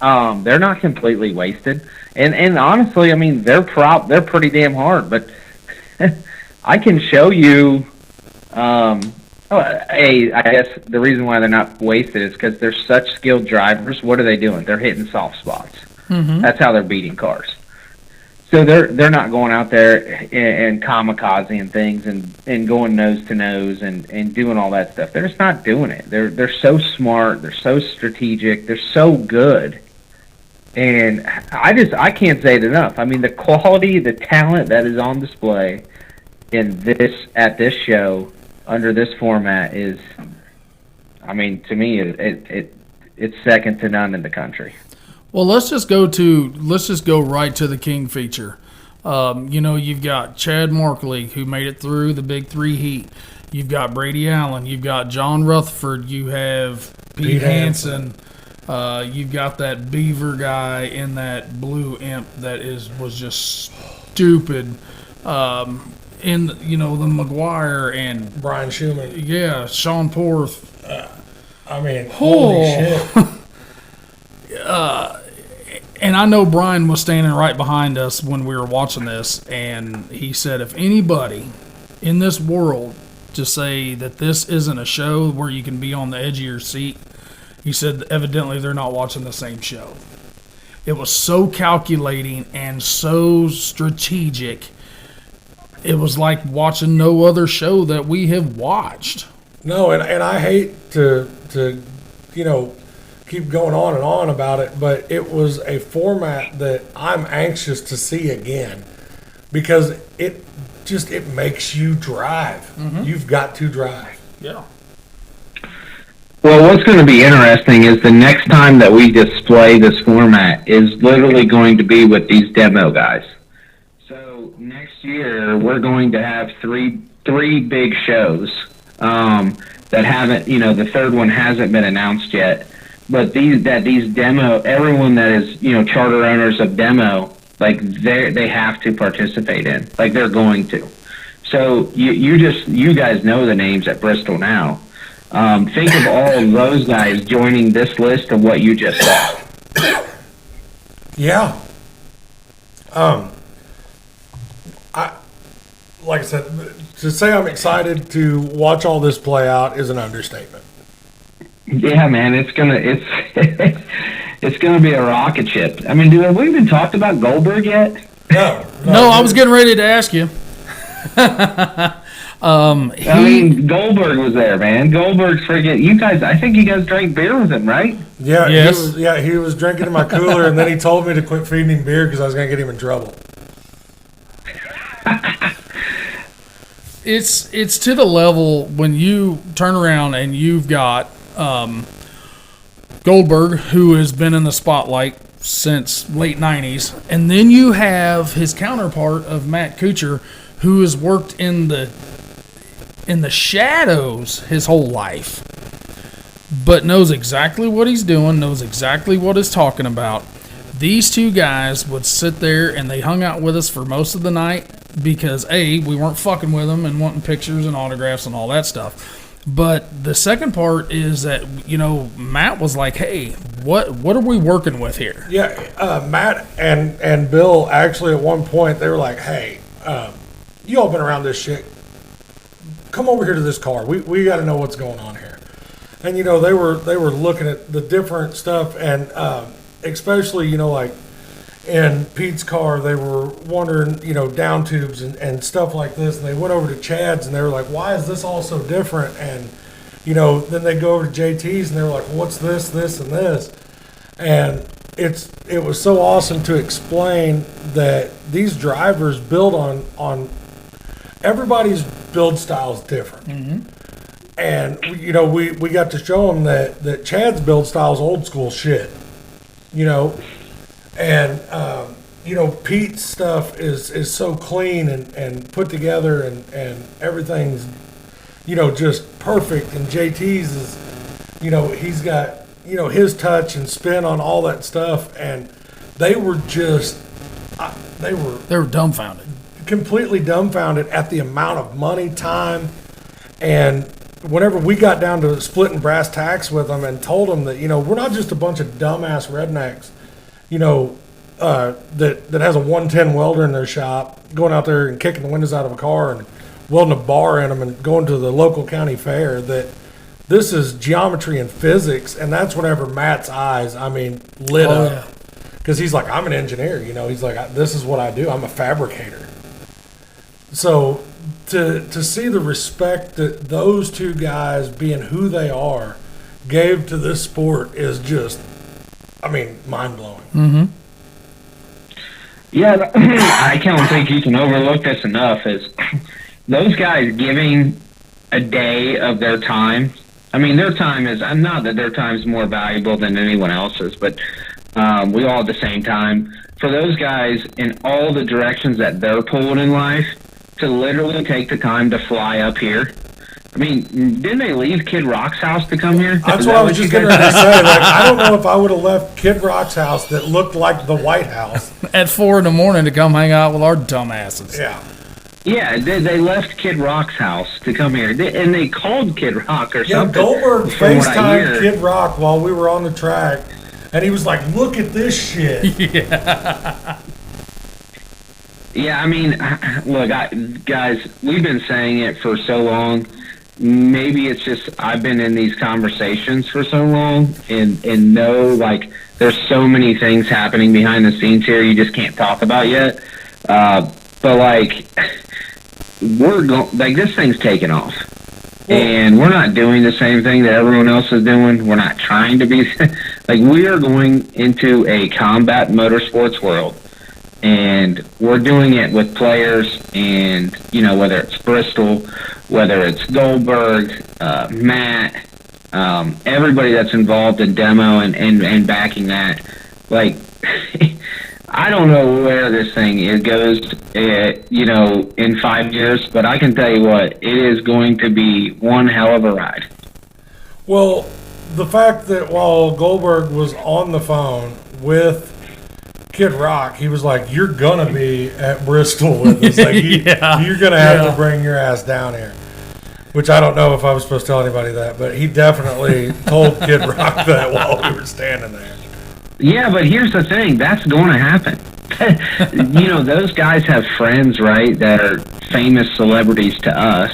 they're not completely wasted. And honestly, I mean, they're pretty damn hard. But I can show you. I guess the reason why they're not wasted is because they're such skilled drivers. What are they doing? They're hitting soft spots. Mm-hmm. That's how they're beating cars. So they're not going out there and kamikaze and things and going nose to nose and doing all that stuff. They're just not doing it. They're so smart. They're so strategic. They're so good. And I can't say it enough. I mean, the quality, the talent that is on display at this show under this format is, I mean, to me, it's second to none in the country. Well, let's just go right to the King feature. You've got Chad Markley, who made it through the Big Three heat. You've got Brady Allen. You've got John Rutherford. You have Pete Hansen. You've got that Beaver guy in that blue imp that was just stupid. The McGuire and Brian Schumann. yeah, Sean Porth. Holy shit. And I know Brian was standing right behind us when we were watching this, and he said, if anybody in this world to say that this isn't a show where you can be on the edge of your seat, he said evidently they're not watching the same show. It was so calculating and so strategic. It was like watching no other show that we have watched. No, and I hate to keep going on and on about it, but it was a format that I'm anxious to see again because it makes you drive. Mm-hmm. You've got to drive. Yeah. Well, what's going to be interesting is the next time that we display this format is literally going to be with these demo guys. So next year we're going to have three big shows that haven't, the third one hasn't been announced yet. But these demo, everyone that is, charter owners of demo, like they have to participate in, like they're going to. So you guys know the names at Bristol now. Think of all of those guys joining this list of what you just said. Yeah. Like I said, to say I'm excited to watch all this play out is an understatement. Yeah, man, it's gonna be a rocket ship. I mean, have we even talked about Goldberg yet? No, I was getting ready to ask you. Goldberg was there, man. Goldberg's freaking. You guys, I think you guys drank beer with him, right? Yeah, yes. He was drinking in my cooler, and then he told me to quit feeding him beer because I was going to get him in trouble. It's to the level when you turn around and you've got Goldberg, who has been in the spotlight since late 90s, and then you have his counterpart of Matt Kuchar, who has worked in the shadows his whole life, but knows exactly what he's doing, knows exactly what he's talking about. These two guys would sit there and they hung out with us for most of the night because we weren't fucking with them and wanting pictures and autographs and all that stuff. But the second part is that, Matt was like, hey, what are we working with here? Yeah, Matt and Bill actually at one point, they were like, hey, you all been around this shit. Come over here to this car. We got to know what's going on here. And, they were looking at the different stuff and especially, like in Pete's car, they were wondering, down tubes and stuff like this. And they went over to Chad's and they were like, why is this all so different? And, then they go over to JT's and they were like, what's this, and this? And it was so awesome to explain that these drivers build on everybody's build style is different. Mm-hmm. And, we got to show them that Chad's build style is old school shit, and, Pete's stuff is so clean and put together and everything's, just perfect. And JT's is, he's got, his touch and spin on all that stuff. And they were just, they were dumbfounded. completely dumbfounded at the amount of money, time, and whenever we got down to splitting brass tacks with them and told them that, we're not just a bunch of dumbass rednecks, that has a 110 welder in their shop, going out there and kicking the windows out of a car and welding a bar in them and going to the local county fair, that this is geometry and physics. And that's whenever Matt's eyes, lit up. Because he's like, I'm an engineer, he's like, this is what I do. I'm a fabricator. So to see the respect that those two guys, being who they are, gave to this sport is just, mind-blowing. Mm-hmm. Yeah, I don't think you can overlook this enough, is those guys giving a day of their time. Their time is, not that their time is more valuable than anyone else's, but we all at the same time. For those guys in all the directions that they're pulled in life, to literally take the time to fly up here. Didn't they leave Kid Rock's house to come here? That's what I was just going to say. I don't know if I would have left Kid Rock's house that looked like the White House at 4 a.m. to come hang out with our dumbasses. Yeah. Yeah, they left Kid Rock's house to come here, and they called Kid Rock or something. Yeah, Goldberg FaceTimed Kid Rock while we were on the track, and he was like, "Look at this shit." Yeah. Yeah, look, guys, we've been saying it for so long. Maybe it's just I've been in these conversations for so long and know, there's so many things happening behind the scenes here you just can't talk about yet. But, we're going, this thing's taking off. And we're not doing the same thing that everyone else is doing. We're not trying to be, we are going into a combat motorsports world. And we're doing it with players and, whether it's Bristol, whether it's Goldberg, Matt, everybody that's involved in demo and backing that. I don't know where this thing goes, in 5 years, but I can tell you what, it is going to be one hell of a ride. Well, the fact that while Goldberg was on the phone with Kid Rock, he was like, "You're gonna be at Bristol with us. You're gonna have to bring your ass down here." Which I don't know if I was supposed to tell anybody that, but he definitely told Kid Rock that while we were standing there. Yeah, but here's the thing: that's going to happen. Those guys have friends, right, that are famous celebrities to us,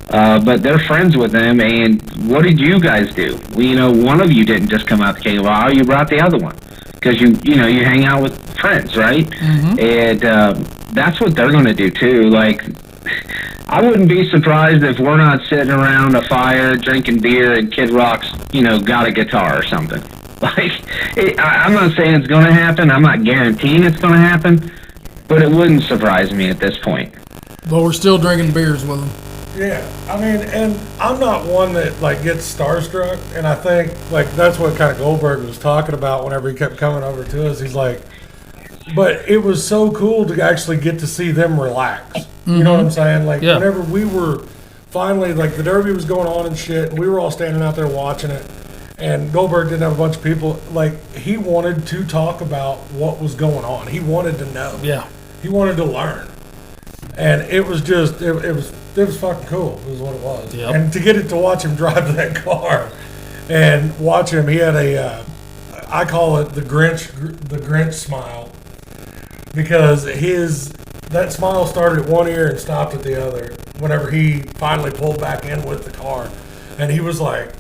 but they're friends with them. And what did you guys do? Well, one of you didn't just come out the King of Ohio; you brought the other one. Because you hang out with friends, right? Mm-hmm. And that's what they're going to do too. I wouldn't be surprised if we're not sitting around a fire drinking beer and Kid Rock's, got a guitar or something. I'm not saying it's going to happen. I'm not guaranteeing it's going to happen, but it wouldn't surprise me at this point. But we're still drinking beers with them. Yeah, and I'm not one that gets starstruck, and I think that's what kind of Goldberg was talking about whenever he kept coming over to us. He's like, but it was so cool to actually get to see them relax. Mm-hmm. You know what I'm saying? Whenever we were finally the Derby was going on and shit, and we were all standing out there watching it, and Goldberg didn't have a bunch of people. He wanted to talk about what was going on. He wanted to know. Yeah, he wanted to learn, and it was just it was fucking cool, is what it was. Yep. And to get it to watch him drive that car and watch him, he had I call it the Grinch smile, because that smile started at one ear and stopped at the other whenever he finally pulled back in with the car. And he was like,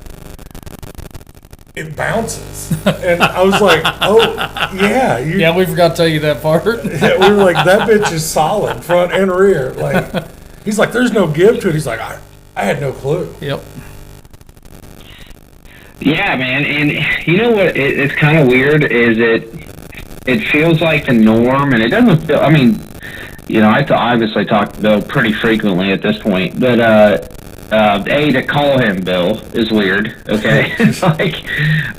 it bounces. And I was like, oh, yeah. Yeah, we forgot to tell you that part. Yeah, we were like, that bitch is solid, front and rear. He's like, there's no give to it. He's like, I had no clue. Yep. Yeah, man. And you know what? It's kind of weird is it feels like the norm, and it doesn't feel, I obviously talk to Bill pretty frequently at this point, but to call him Bill is weird, okay?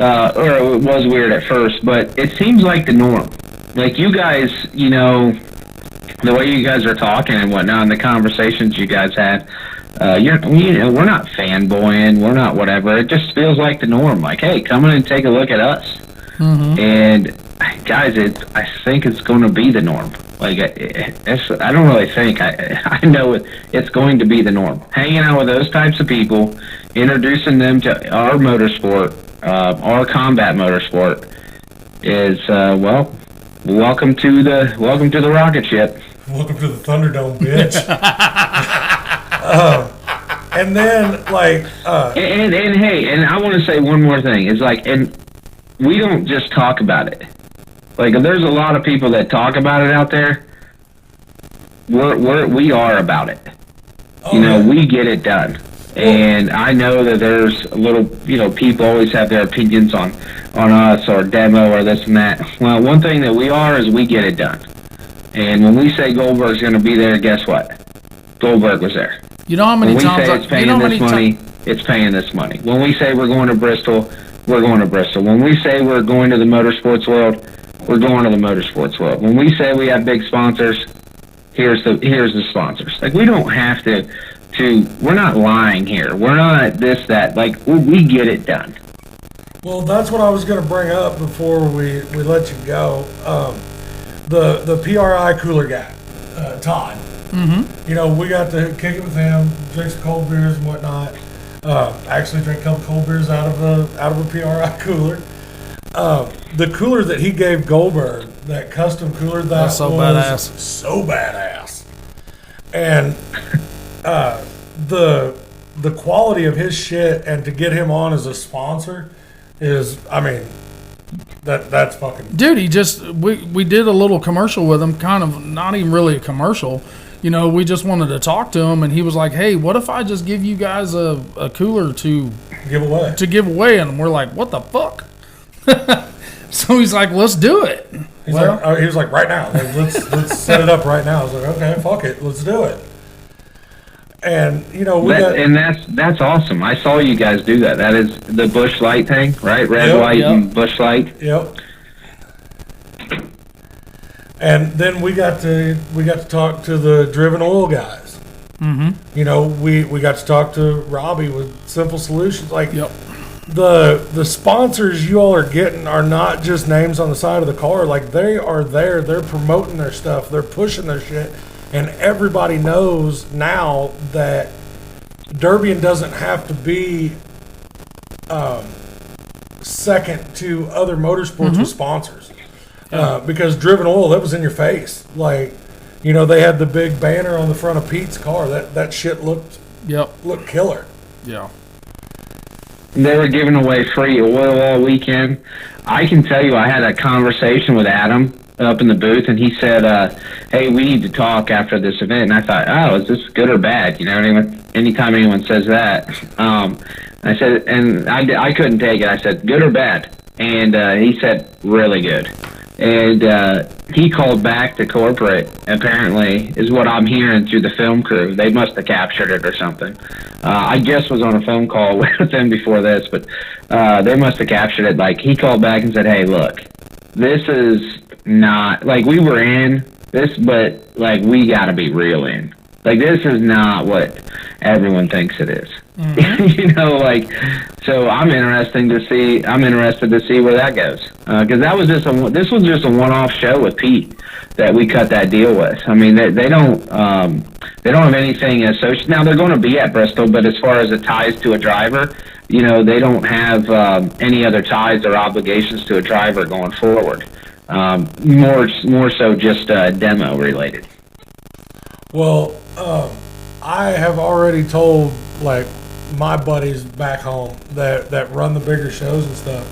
Or it was weird at first, but it seems like the norm. You guys, the way you guys are talking and whatnot, and the conversations you guys had, we're not fanboying, we're not whatever. It just feels like the norm. Hey, come in and take a look at us. Mm-hmm. And guys, I think it's going to be the norm. Like, I don't really think. I know it's going to be the norm. Hanging out with those types of people, introducing them to our motorsport, our combat motorsport, is welcome to the rocket ship. Welcome to the Thunderdome, bitch. And then, like, and hey, and I want to say one more thing. Is like, and we don't just talk about it. Like, there's a lot of people that talk about it out there. We are about it. Oh, you know, we get it done. And I know that there's a little, people always have their opinions on us or demo or this and that. Well, one thing that we are is we get it done. And when we say Goldberg's going to be there, guess what? Goldberg was there. You know how many times it's paying this money, it's paying this money. When we say we're going to Bristol, we're going to Bristol. When we say we're going to the motorsports world, we're going to the motorsports world. When we say we have big sponsors, here's the sponsors. Like, we don't have to we're not lying here. We're not this, that. Like, we get it done. Well, that's what I was going to bring up before we let you go. The PRI cooler guy, Todd. Mm-hmm. We got to kick it with him, drink some cold beers and whatnot. Actually drank a couple cold beers out of a PRI cooler. The cooler that he gave Goldberg, that custom cooler, that's so badass. So badass. And the quality of his shit, and to get him on as a sponsor is, I mean, that's fucking... Dude, we did a little commercial with him, kind of not even really a commercial. We just wanted to talk to him, and he was like, hey, what if I just give you guys a cooler to give away? And we're like, what the fuck? So he's like, let's do it. He was like, right now. Let's set it up right now. I was like, okay, fuck it. Let's do it. And, and that's awesome. I saw you guys do that. That is the Busch Light thing, right? Red light and Busch Light. Yep. And then we got to talk to the Driven Oil guys. Mm-hmm. We got to talk to Robbie with Simple Solutions. Like, yep. The sponsors you all are getting are not just names on the side of the car. Like, they are there. They're promoting their stuff. They're pushing their shit. And everybody knows now that Derbian doesn't have to be second to other motorsports with sponsors. Because Driven Oil, that was in your face. Like, they had the big banner on the front of Pete's car. That shit looked killer. Yeah. They were giving away free oil all weekend. I can tell you, I had a conversation with Adam up in the booth, and he said, hey, we need to talk after this event. And I thought, oh, is this good or bad? Anytime anyone says that. I said, and I couldn't take it. I said, good or bad? And he said, really good. And he called back to corporate, apparently, is what I'm hearing through the film crew. They must have captured it or something. I just was on a phone call with them before this, but they must have captured it. Like, he called back and said, hey, look, this is not, like, we were in this, but, like, we got to be real in. Like, this is not what everyone thinks it is. Mm-hmm. So I'm interested to see where that goes. Because this was just a one-off show with Pete that we cut that deal with. I mean, they don't have anything associated. Now, they're going to be at Bristol, but as far as the ties to a driver, they don't have any other ties or obligations to a driver going forward. More so just demo related. Well, I have already told, like, my buddies back home that run the bigger shows and stuff.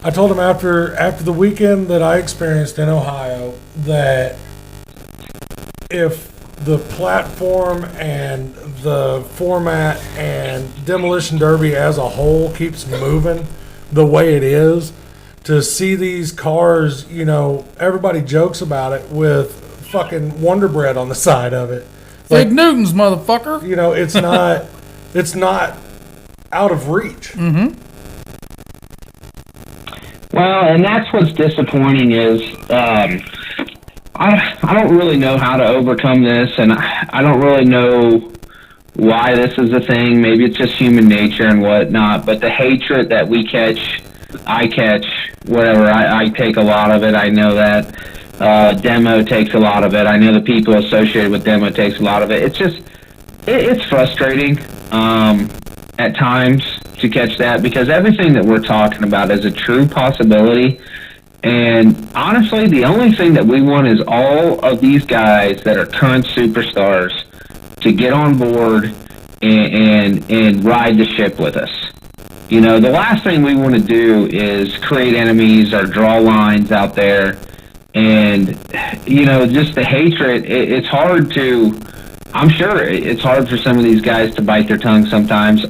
I told them after the weekend that I experienced in Ohio that if the platform and the format and Demolition Derby as a whole keeps moving the way it is, to see these cars, everybody jokes about it with fucking Wonder Bread on the side of it. Fig Newtons, motherfucker. It's not out of reach. Mm-hmm. Well, and that's what's disappointing is I don't really know how to overcome this, and I don't really know why this is a thing. Maybe it's just human nature and whatnot, but the hatred that I catch, whatever, I take a lot of it, I know that. Demo takes a lot of it. I know the people associated with Demo takes a lot of it. It's just, it's frustrating at times to catch that, because everything that we're talking about is a true possibility. And honestly, the only thing that we want is all of these guys that are current superstars to get on board and ride the ship with us. You know, the last thing we want to do is create enemies or draw lines out there. And, you know, just the hatred, it's hard to, I'm sure it's hard for some of these guys to bite their tongue sometimes.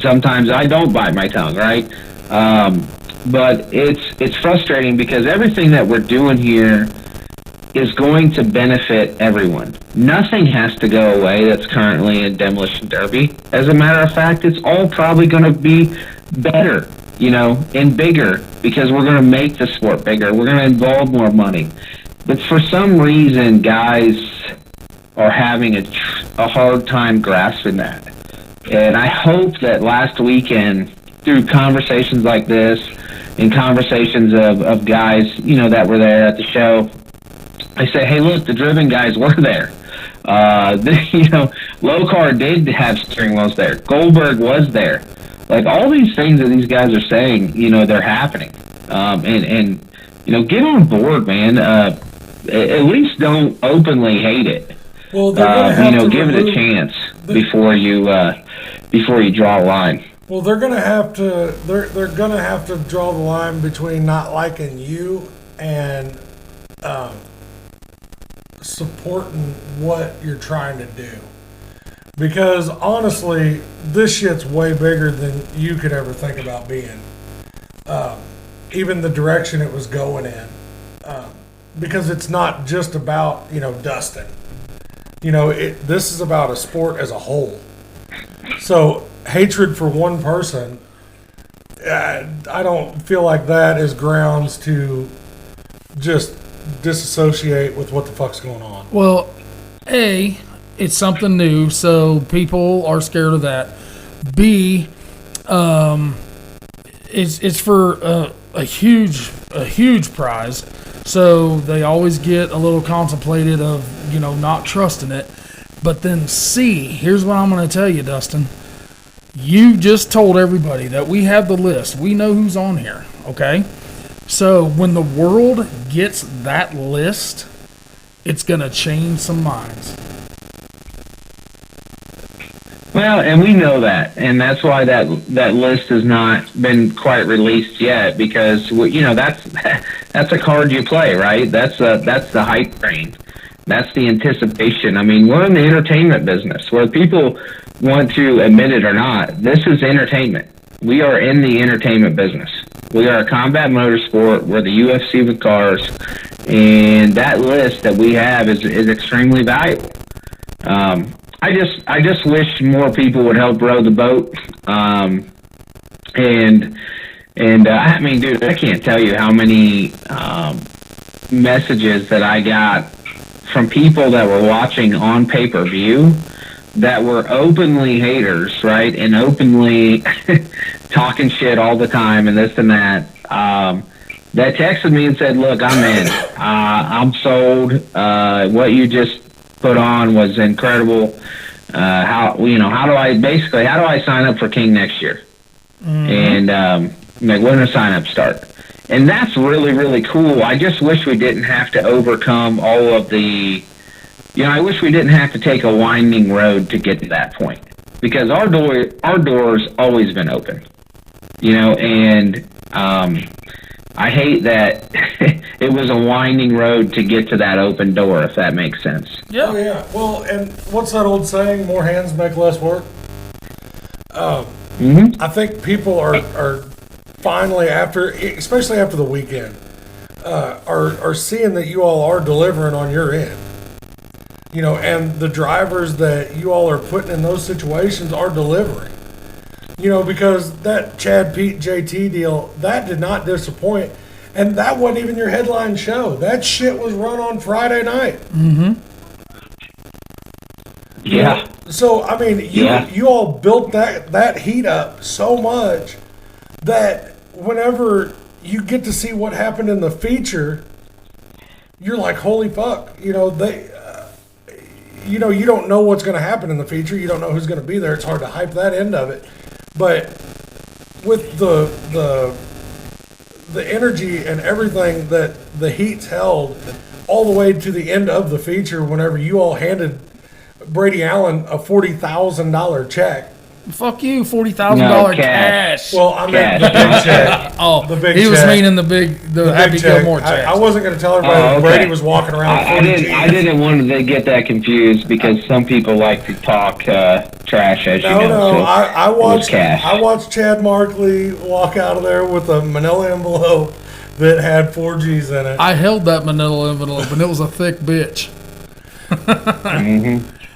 Sometimes I don't bite my tongue, right? But it's frustrating because everything that we're doing here is going to benefit everyone. Nothing has to go away that's currently in Demolition Derby. As a matter of fact, it's all probably going to be better, you know, and bigger, because we're going to make the sport bigger. We're going to involve more money. But for some reason, guys are having a hard time grasping that. And I hope that last weekend, through conversations like this and conversations of guys, you know, that were there at the show, I say, hey, look, the driven guys were there. You know, Lokar did have steering wheels there. Goldberg was there. Like, all these things that these guys are saying, you know, they're happening. And you know, get on board, man. At least don't openly hate it. Well, they're gonna have you know, to give it a chance before you draw a line. Well, they're gonna have to draw the line between not liking you and supporting what you're trying to do. Because honestly, this shit's way bigger than you could ever think about being. Even the direction it was going in. Because it's not just about, you know, Dustin. You know, this is about a sport as a whole. So, hatred for one person, I don't feel like that is grounds to just disassociate with what the fuck's going on. Well, A, it's something new, so people are scared of that. B, it's for a huge prize, so they always get a little contemplated of, you know, not trusting it. But then C, here's what I'm going to tell you, Dustin. You just told everybody that we have the list. We know who's on here, okay? So when the world gets that list, it's going to change some minds. Well, and we know that, and that's why that list has not been quite released yet, because, you know, that's a card you play, right? That's the hype train. That's the anticipation. I mean, we're in the entertainment business. Whether people want to admit it or not, this is entertainment. We are in the entertainment business. We are a combat motorsport. We're the UFC with cars, and that list that we have is extremely valuable. I just wish more people would help row the boat. And I mean, dude, I can't tell you how many messages that I got from people that were watching on pay-per-view that were openly haters, right, and openly talking shit all the time and this and that. That texted me and said, "Look, I'm in. I'm sold. What you just put on was incredible. How do I sign up for King next year?" Mm-hmm. And like, when does sign up start? And that's really, really cool. I just wish we didn't have to overcome all of the, you know, I wish we didn't have to take a winding road to get to that point, because our door's always been open, you know, and I hate that it was a winding road to get to that open door, if that makes sense. Yeah. Oh, yeah. Well, and what's that old saying? More hands make less work. I think people are finally, especially after the weekend, are seeing that you all are delivering on your end. You know, and the drivers that you all are putting in those situations are delivering. You know, because that Chad, Pete, JT deal, that did not disappoint. And that wasn't even your headline show. That shit was run on Friday night. Mm-hmm. Yeah. So, I mean, you all built that heat up so much that whenever you get to see what happened in the feature, you're like, holy fuck, you know, you know, you don't know what's going to happen in the feature. You don't know who's going to be there. It's hard to hype that end of it. But with the energy and everything that the Heat's held all the way to the end of the feature, whenever you all handed Brady Allen a $40,000 check. Fuck you, $40,000 cash. Well, I meant the big check. The big he check. was meaning the Happy Gilmore check. I wasn't going to tell everybody that Brady was walking around. I didn't want to get that confused because some people like to talk trash, as you know. No, so I watched Chad Markley walk out of there with a manila envelope that had 4 G's in it. I held that manila envelope, and it was a thick bitch.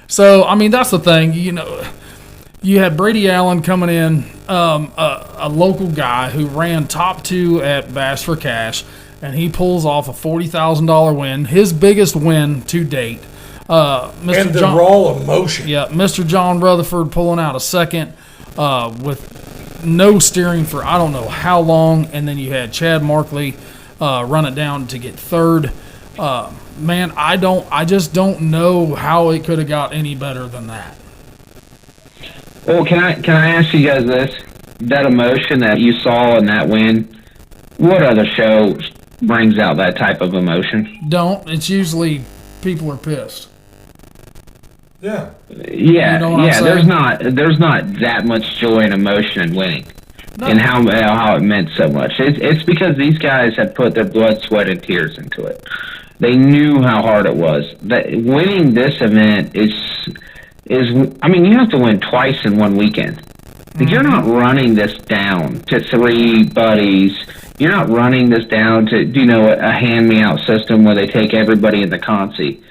So, I mean, that's the thing, you know. You had Brady Allen coming in, a local guy who ran top 2 at Bash for Cash, and he pulls off a $40,000 win, his biggest win to date. And the raw emotion. Yeah, Mr. John Rutherford pulling out a second with no steering for I don't know how long, and then you had Chad Markley run it down to get third. Man, I just don't know how it could have got any better than that. Well, can I ask you guys this? That emotion that you saw in that win, what other show brings out that type of emotion? It's usually people are pissed. Yeah. Yeah, You know what I'm saying? there's not that much joy and emotion in winning. No. And how it meant so much. It's because these guys had put their blood, sweat, and tears into it. They knew how hard it was. That winning this event is I mean, you have to win twice in one weekend. You're not running this down to 3 buddies. You're not running this down to, a hand-me-out system where they take everybody in the consi.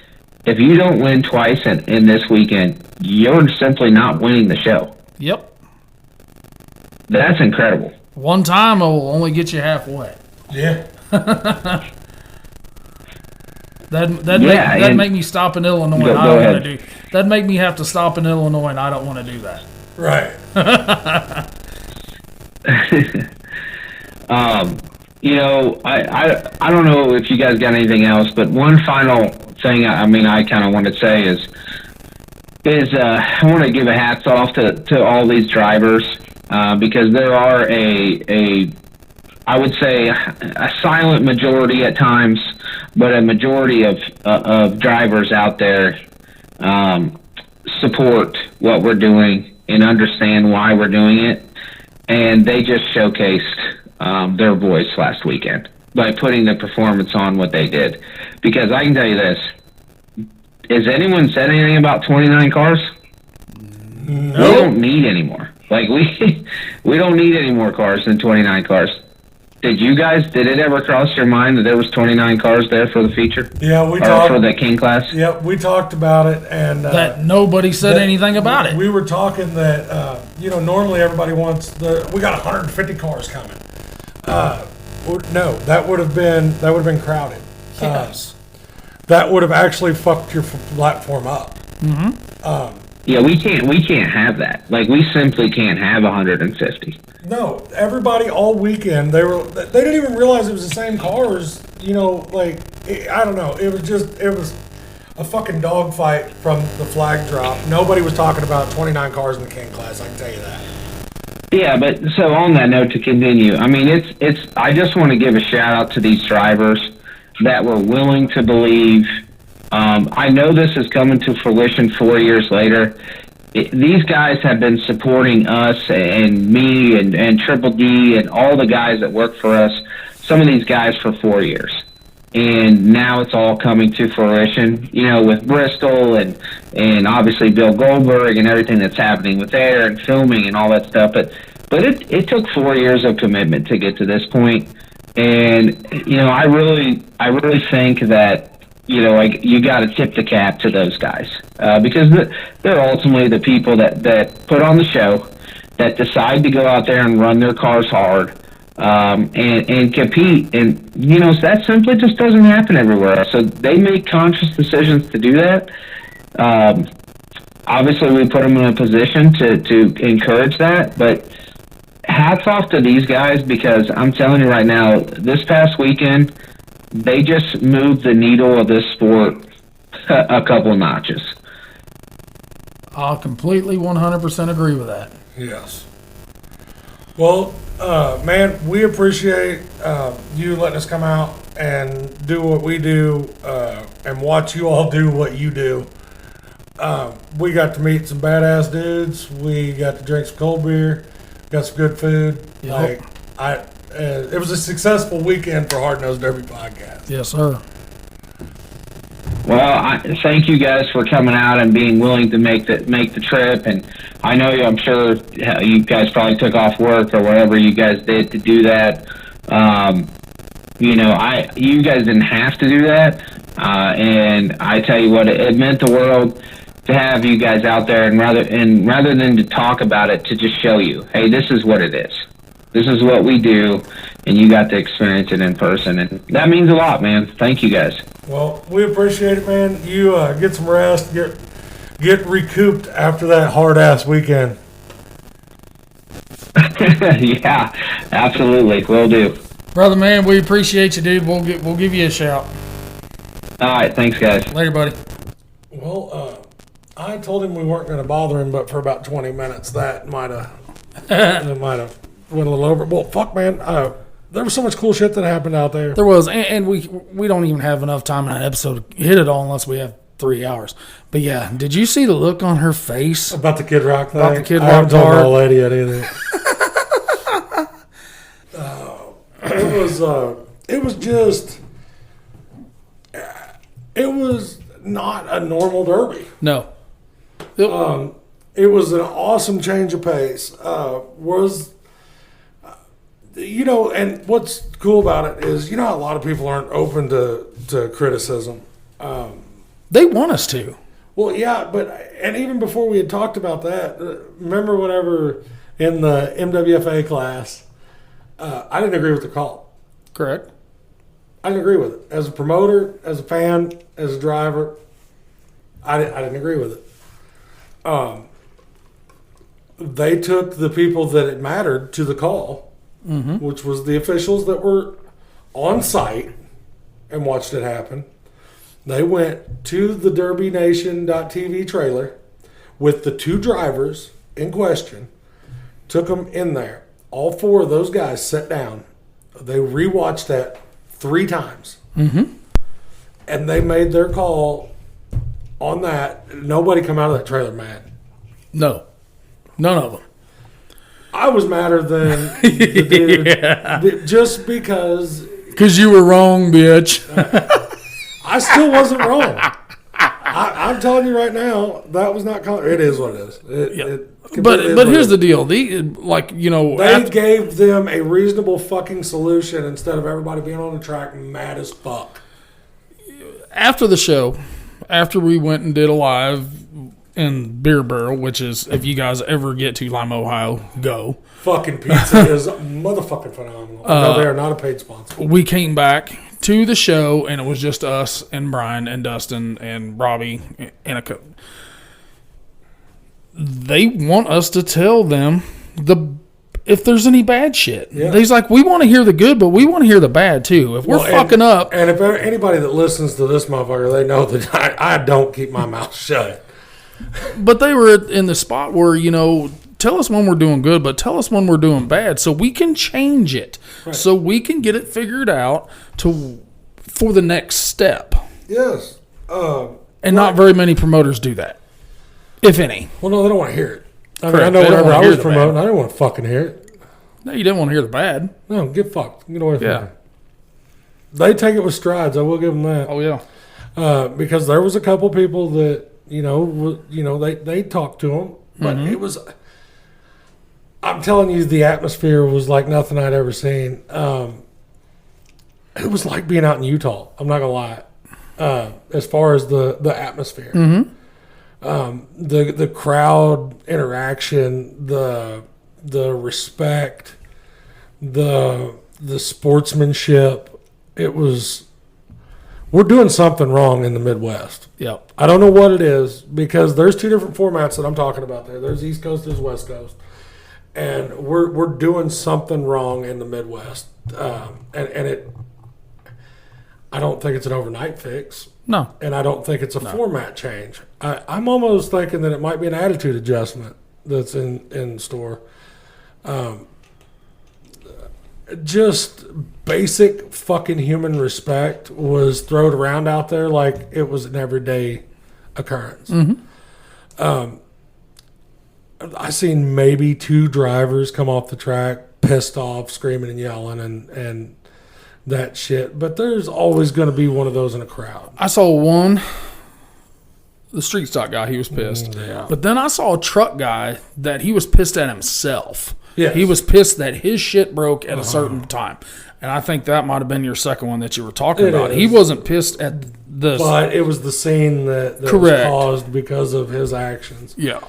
If you don't win twice in this weekend, you're simply not winning the show. Yep. That's incredible. One time will only get you halfway. Yeah. That'd make me stop in Illinois. Go I don't ahead. want to do. That'd make me have to stop in Illinois, and I don't want to do that. Right. I don't know if you guys got anything else, but one final thing I kind of want to say is I want to give a hats off to all these drivers because there are I would say a silent majority at times, but a majority of drivers out there support what we're doing and understand why we're doing it, and they just showcased their voice last weekend by putting the performance on what they did. Because I can tell you this, has anyone said anything about 29 cars? No. We don't need any more. Like, we don't need any more cars than 29 cars. Did it ever cross your mind that there was 29 cars there for the feature? Yeah, for the King class? Yeah, we talked about it, and That nobody said anything about it. We were talking that normally everybody wants we got 150 cars coming. No, that would have been crowded. Yes. That would have actually fucked your platform up. Yeah, we can't have that. Like, we simply can't have 150. No, everybody all weekend they didn't even realize it was the same cars. I don't know. It was a fucking dogfight from the flag drop. Nobody was talking about 29 cars in the King class. I can tell you that. Yeah, but so on that note, to continue, I mean, I just want to give a shout out to these drivers that were willing to believe. I know this is coming to fruition 4 years later. These guys have been supporting us and me and Triple D and all the guys that work for us, some of these guys for 4 years. And now it's all coming to fruition, with Bristol and obviously Bill Goldberg and everything that's happening with there and filming and all that stuff. But it took 4 years of commitment to get to this point. And, I really think that, you got to tip the cap to those guys because they're ultimately the people that put on the show, that decide to go out there and run their cars hard and compete. And, that simply just doesn't happen everywhere. So they make conscious decisions to do that. Obviously, we put them in a position to encourage that. But hats off to these guys because I'm telling you right now, this past weekend, they just moved the needle of this sport a couple notches. I'll completely 100% agree with that. Yes. Well, man, we appreciate you letting us come out and do what we do and watch you all do what you do. We got to meet some badass dudes. We got to drink some cold beer. Got some good food. Yep. It was a successful weekend for Hard Nosed Derby Podcast. Yes, sir. Well, I thank you guys for coming out and being willing to make the trip. And I know I'm sure you guys probably took off work or whatever you guys did to do that. You guys didn't have to do that. And I tell you what, it meant the world to have you guys out there, and rather than to talk about it, to just show you, hey, this is what it is. This is what we do, and you got to experience it in person, and that means a lot, man. Thank you guys. Well, we appreciate it, man. You get some rest, get recouped after that hard ass weekend. Yeah, absolutely, will do. Brother, man, we appreciate you, dude. We'll give you a shout. All right, thanks, guys. Later, buddy. Well, I told him we weren't going to bother him, but for about 20 minutes, that might have went a little over. Well, fuck, man. There was so much cool shit that happened out there. There was, and we don't even have enough time in an episode to hit it all unless we have 3 hours. But yeah, did you see the look on her face About the Kid Rock thing? about the Kid I Rock haven't told the part? old lady yet either. It was not a normal derby. No. It was an awesome change of pace. And what's cool about it is, how a lot of people aren't open to criticism. They want us to. Well, yeah, and even before we had talked about that, remember whenever in the MWFA class, I didn't agree with the call. Correct. I didn't agree with it. As a promoter, as a fan, as a driver, I didn't agree with it. They took the people that it mattered to the call, which was the officials that were on site and watched it happen. They went to the DerbyNation.tv trailer with the 2 drivers in question, took them in there. All 4 of those guys sat down. They rewatched that 3 times. Mm-hmm. And they made their call on that. Nobody come out of that trailer mad. No. None of them. I was madder than the dude just because. Because you were wrong, bitch. I still wasn't wrong. I'm telling you right now, that was not. It is what it is. But here's the deal. They gave them a reasonable fucking solution instead of everybody being on the track mad as fuck. After the show, after we went and did a live in Beer Barrel, which is, if you guys ever get to Lima, Ohio, go. Fucking pizza is motherfucking phenomenal. No, they are not a paid sponsor. We came back to the show, and it was just us and Brian and Dustin and Robbie and a coach. They want us to tell them if there's any bad shit. Yeah. He's like, we want to hear the good, but we want to hear the bad too. If we're fucking up. And if anybody that listens to this motherfucker, they know that I don't keep my mouth shut. But they were in the spot where, tell us when we're doing good, but tell us when we're doing bad so we can change it. Right. So we can get it figured out for the next step. Yes. And not very many promoters do that, if any. Well, no, they don't want to hear it. I know whenever I was promoting, I didn't want to fucking hear it. No, you didn't want to hear the bad. No, get fucked. Get away from me. They take it with strides. I will give them that. Oh, yeah. Because there was a couple people that, they talked to them, but it was. I'm telling you, the atmosphere was like nothing I'd ever seen. It was like being out in Utah. I'm not gonna lie. As far as the atmosphere, the crowd interaction, the respect, the sportsmanship, it was. We're doing something wrong in the Midwest. Yeah. I don't know what it is, because there's 2 different formats that I'm talking about there. There's East Coast, there's West Coast. And we're doing something wrong in the Midwest. And I don't think it's an overnight fix. No. And I don't think it's a format change. I'm almost thinking that it might be an attitude adjustment that's in store. Just basic fucking human respect was thrown around out there like it was an everyday occurrence. I seen maybe 2 drivers come off the track pissed off, screaming and yelling and that shit. But there's always going to be one of those in a crowd. I saw one, the street stock guy, he was pissed. Yeah. But then I saw a truck guy that he was pissed at himself. Yes. He was pissed that his shit broke at a certain time. And I think that might have been your second one that you were talking about. is. He wasn't pissed at the... But it was the scene that was Correct. caused because of his actions. Yeah.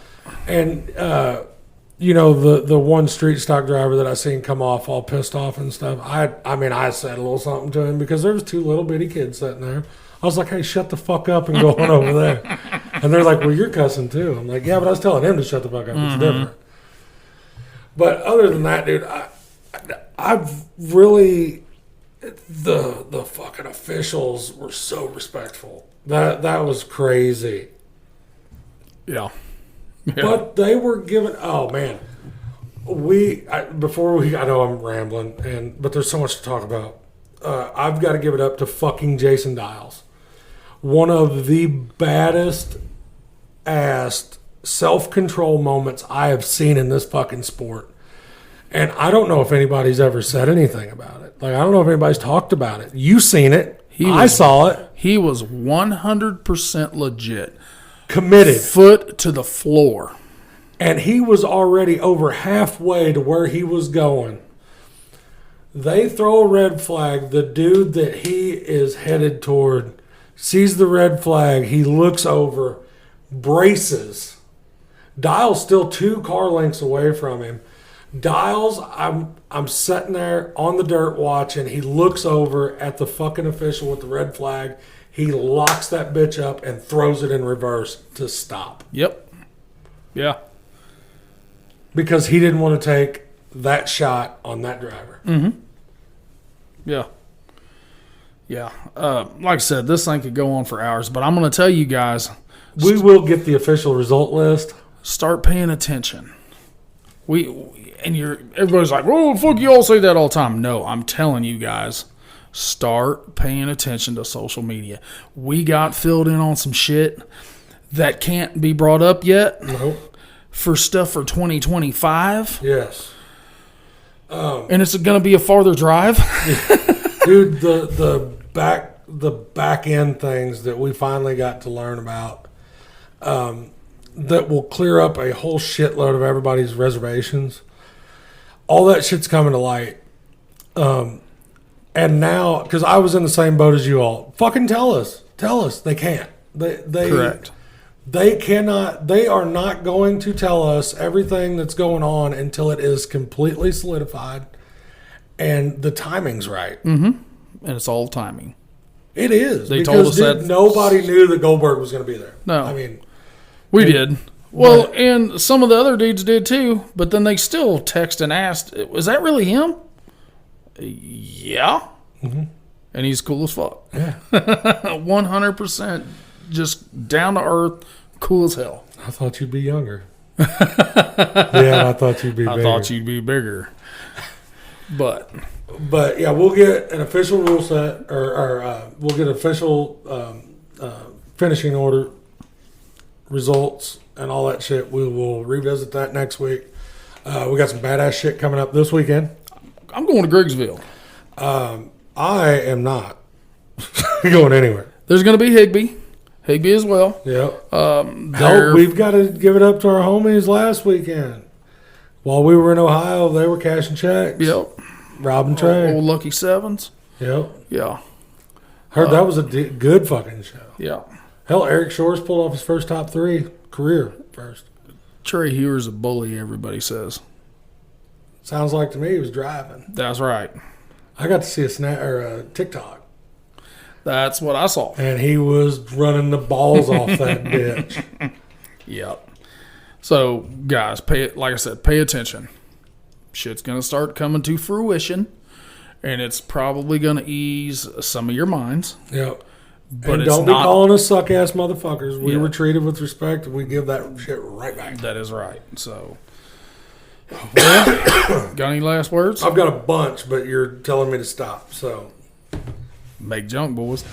And, the one street stock driver that I seen come off all pissed off and stuff, I said a little something to him because there was 2 little bitty kids sitting there. I was like, hey, shut the fuck up and go on over there. And they're like, well, you're cussing too. I'm like, yeah, but I was telling him to shut the fuck up. It's different. But other than that, dude, I've really... The fucking officials were so respectful. That was crazy. Yeah. But they were given. Oh man, I know I'm rambling, but there's so much to talk about. I've got to give it up to fucking Jason Dials, one of the baddest ass self-control moments I have seen in this fucking sport. And I don't know if anybody's ever said anything about it. Like, I don't know if anybody's talked about it. You seen it. I saw it. He was 100% legit. Committed. Foot to the floor. And he was already over halfway to where he was going. They throw a red flag. The dude that he is headed toward sees the red flag. He looks over, braces. Dial's still 2 car lengths away from him. Dials, I'm sitting there on the dirt watching. He looks over at the fucking official with the red flag. He locks that bitch up and throws it in reverse to stop. Yep. Yeah. Because he didn't want to take that shot on that driver. Mm-hmm. Yeah. Yeah. Like I said, this thing could go on for hours, but I'm going to tell you guys. We will get the official result list. Start paying attention. Everybody's like, oh, fuck, you all say that all the time. No, I'm telling you guys, start paying attention to social media. We got filled in on some shit that can't be brought up yet. Nope. For stuff for 2025. Yes. And it's going to be a farther drive. Dude, the back end things that we finally got to learn about that will clear up a whole shitload of everybody's reservations. All that shit's coming to light. And now, because I was in the same boat as you all, fucking tell us. They can't. They Correct. They cannot. They are not going to tell us everything that's going on until it is completely solidified and the timing's right. Mm-hmm. And it's all timing. It is. They told us that nobody knew that Goldberg was going to be there. No. I mean, we did. Well, and some of the other dudes did too, but then they still text and asked, was that really him? Yeah. Mm-hmm. And he's cool as fuck. Yeah. 100% just down to earth, cool as hell. I thought you'd be younger. Yeah, I thought you'd be bigger. I thought you'd be bigger. But yeah, we'll get an official rule set, or we'll get official finishing order results and all that shit. We will revisit that next week. We got some badass shit coming up this weekend. I'm going to Griggsville. I am not going anywhere. There's going to be Higbee as well. Yep. Hell, we've got to give it up to our homies last weekend. While we were in Ohio, they were cashing checks. Yep. Robbing Trey. Old Lucky Sevens. Yep. Yeah. Heard that was a good fucking show. Yeah. Hell, Eric Shores pulled off his first top 3 career first. Trey Hewer's a bully, everybody says. Sounds like to me he was driving. That's right. I got to see a TikTok. That's what I saw. And he was running the balls off that bitch. Yep. So, guys, like I said, pay attention. Shit's going to start coming to fruition. And it's probably going to ease some of your minds. Yep. But and it's don't be not, calling us suck ass motherfuckers. We Yeah. were treated with respect. We give that shit right back. That is right. So, well, got any last words? I've got a bunch, but you're telling me to stop. So, Make junk, boys.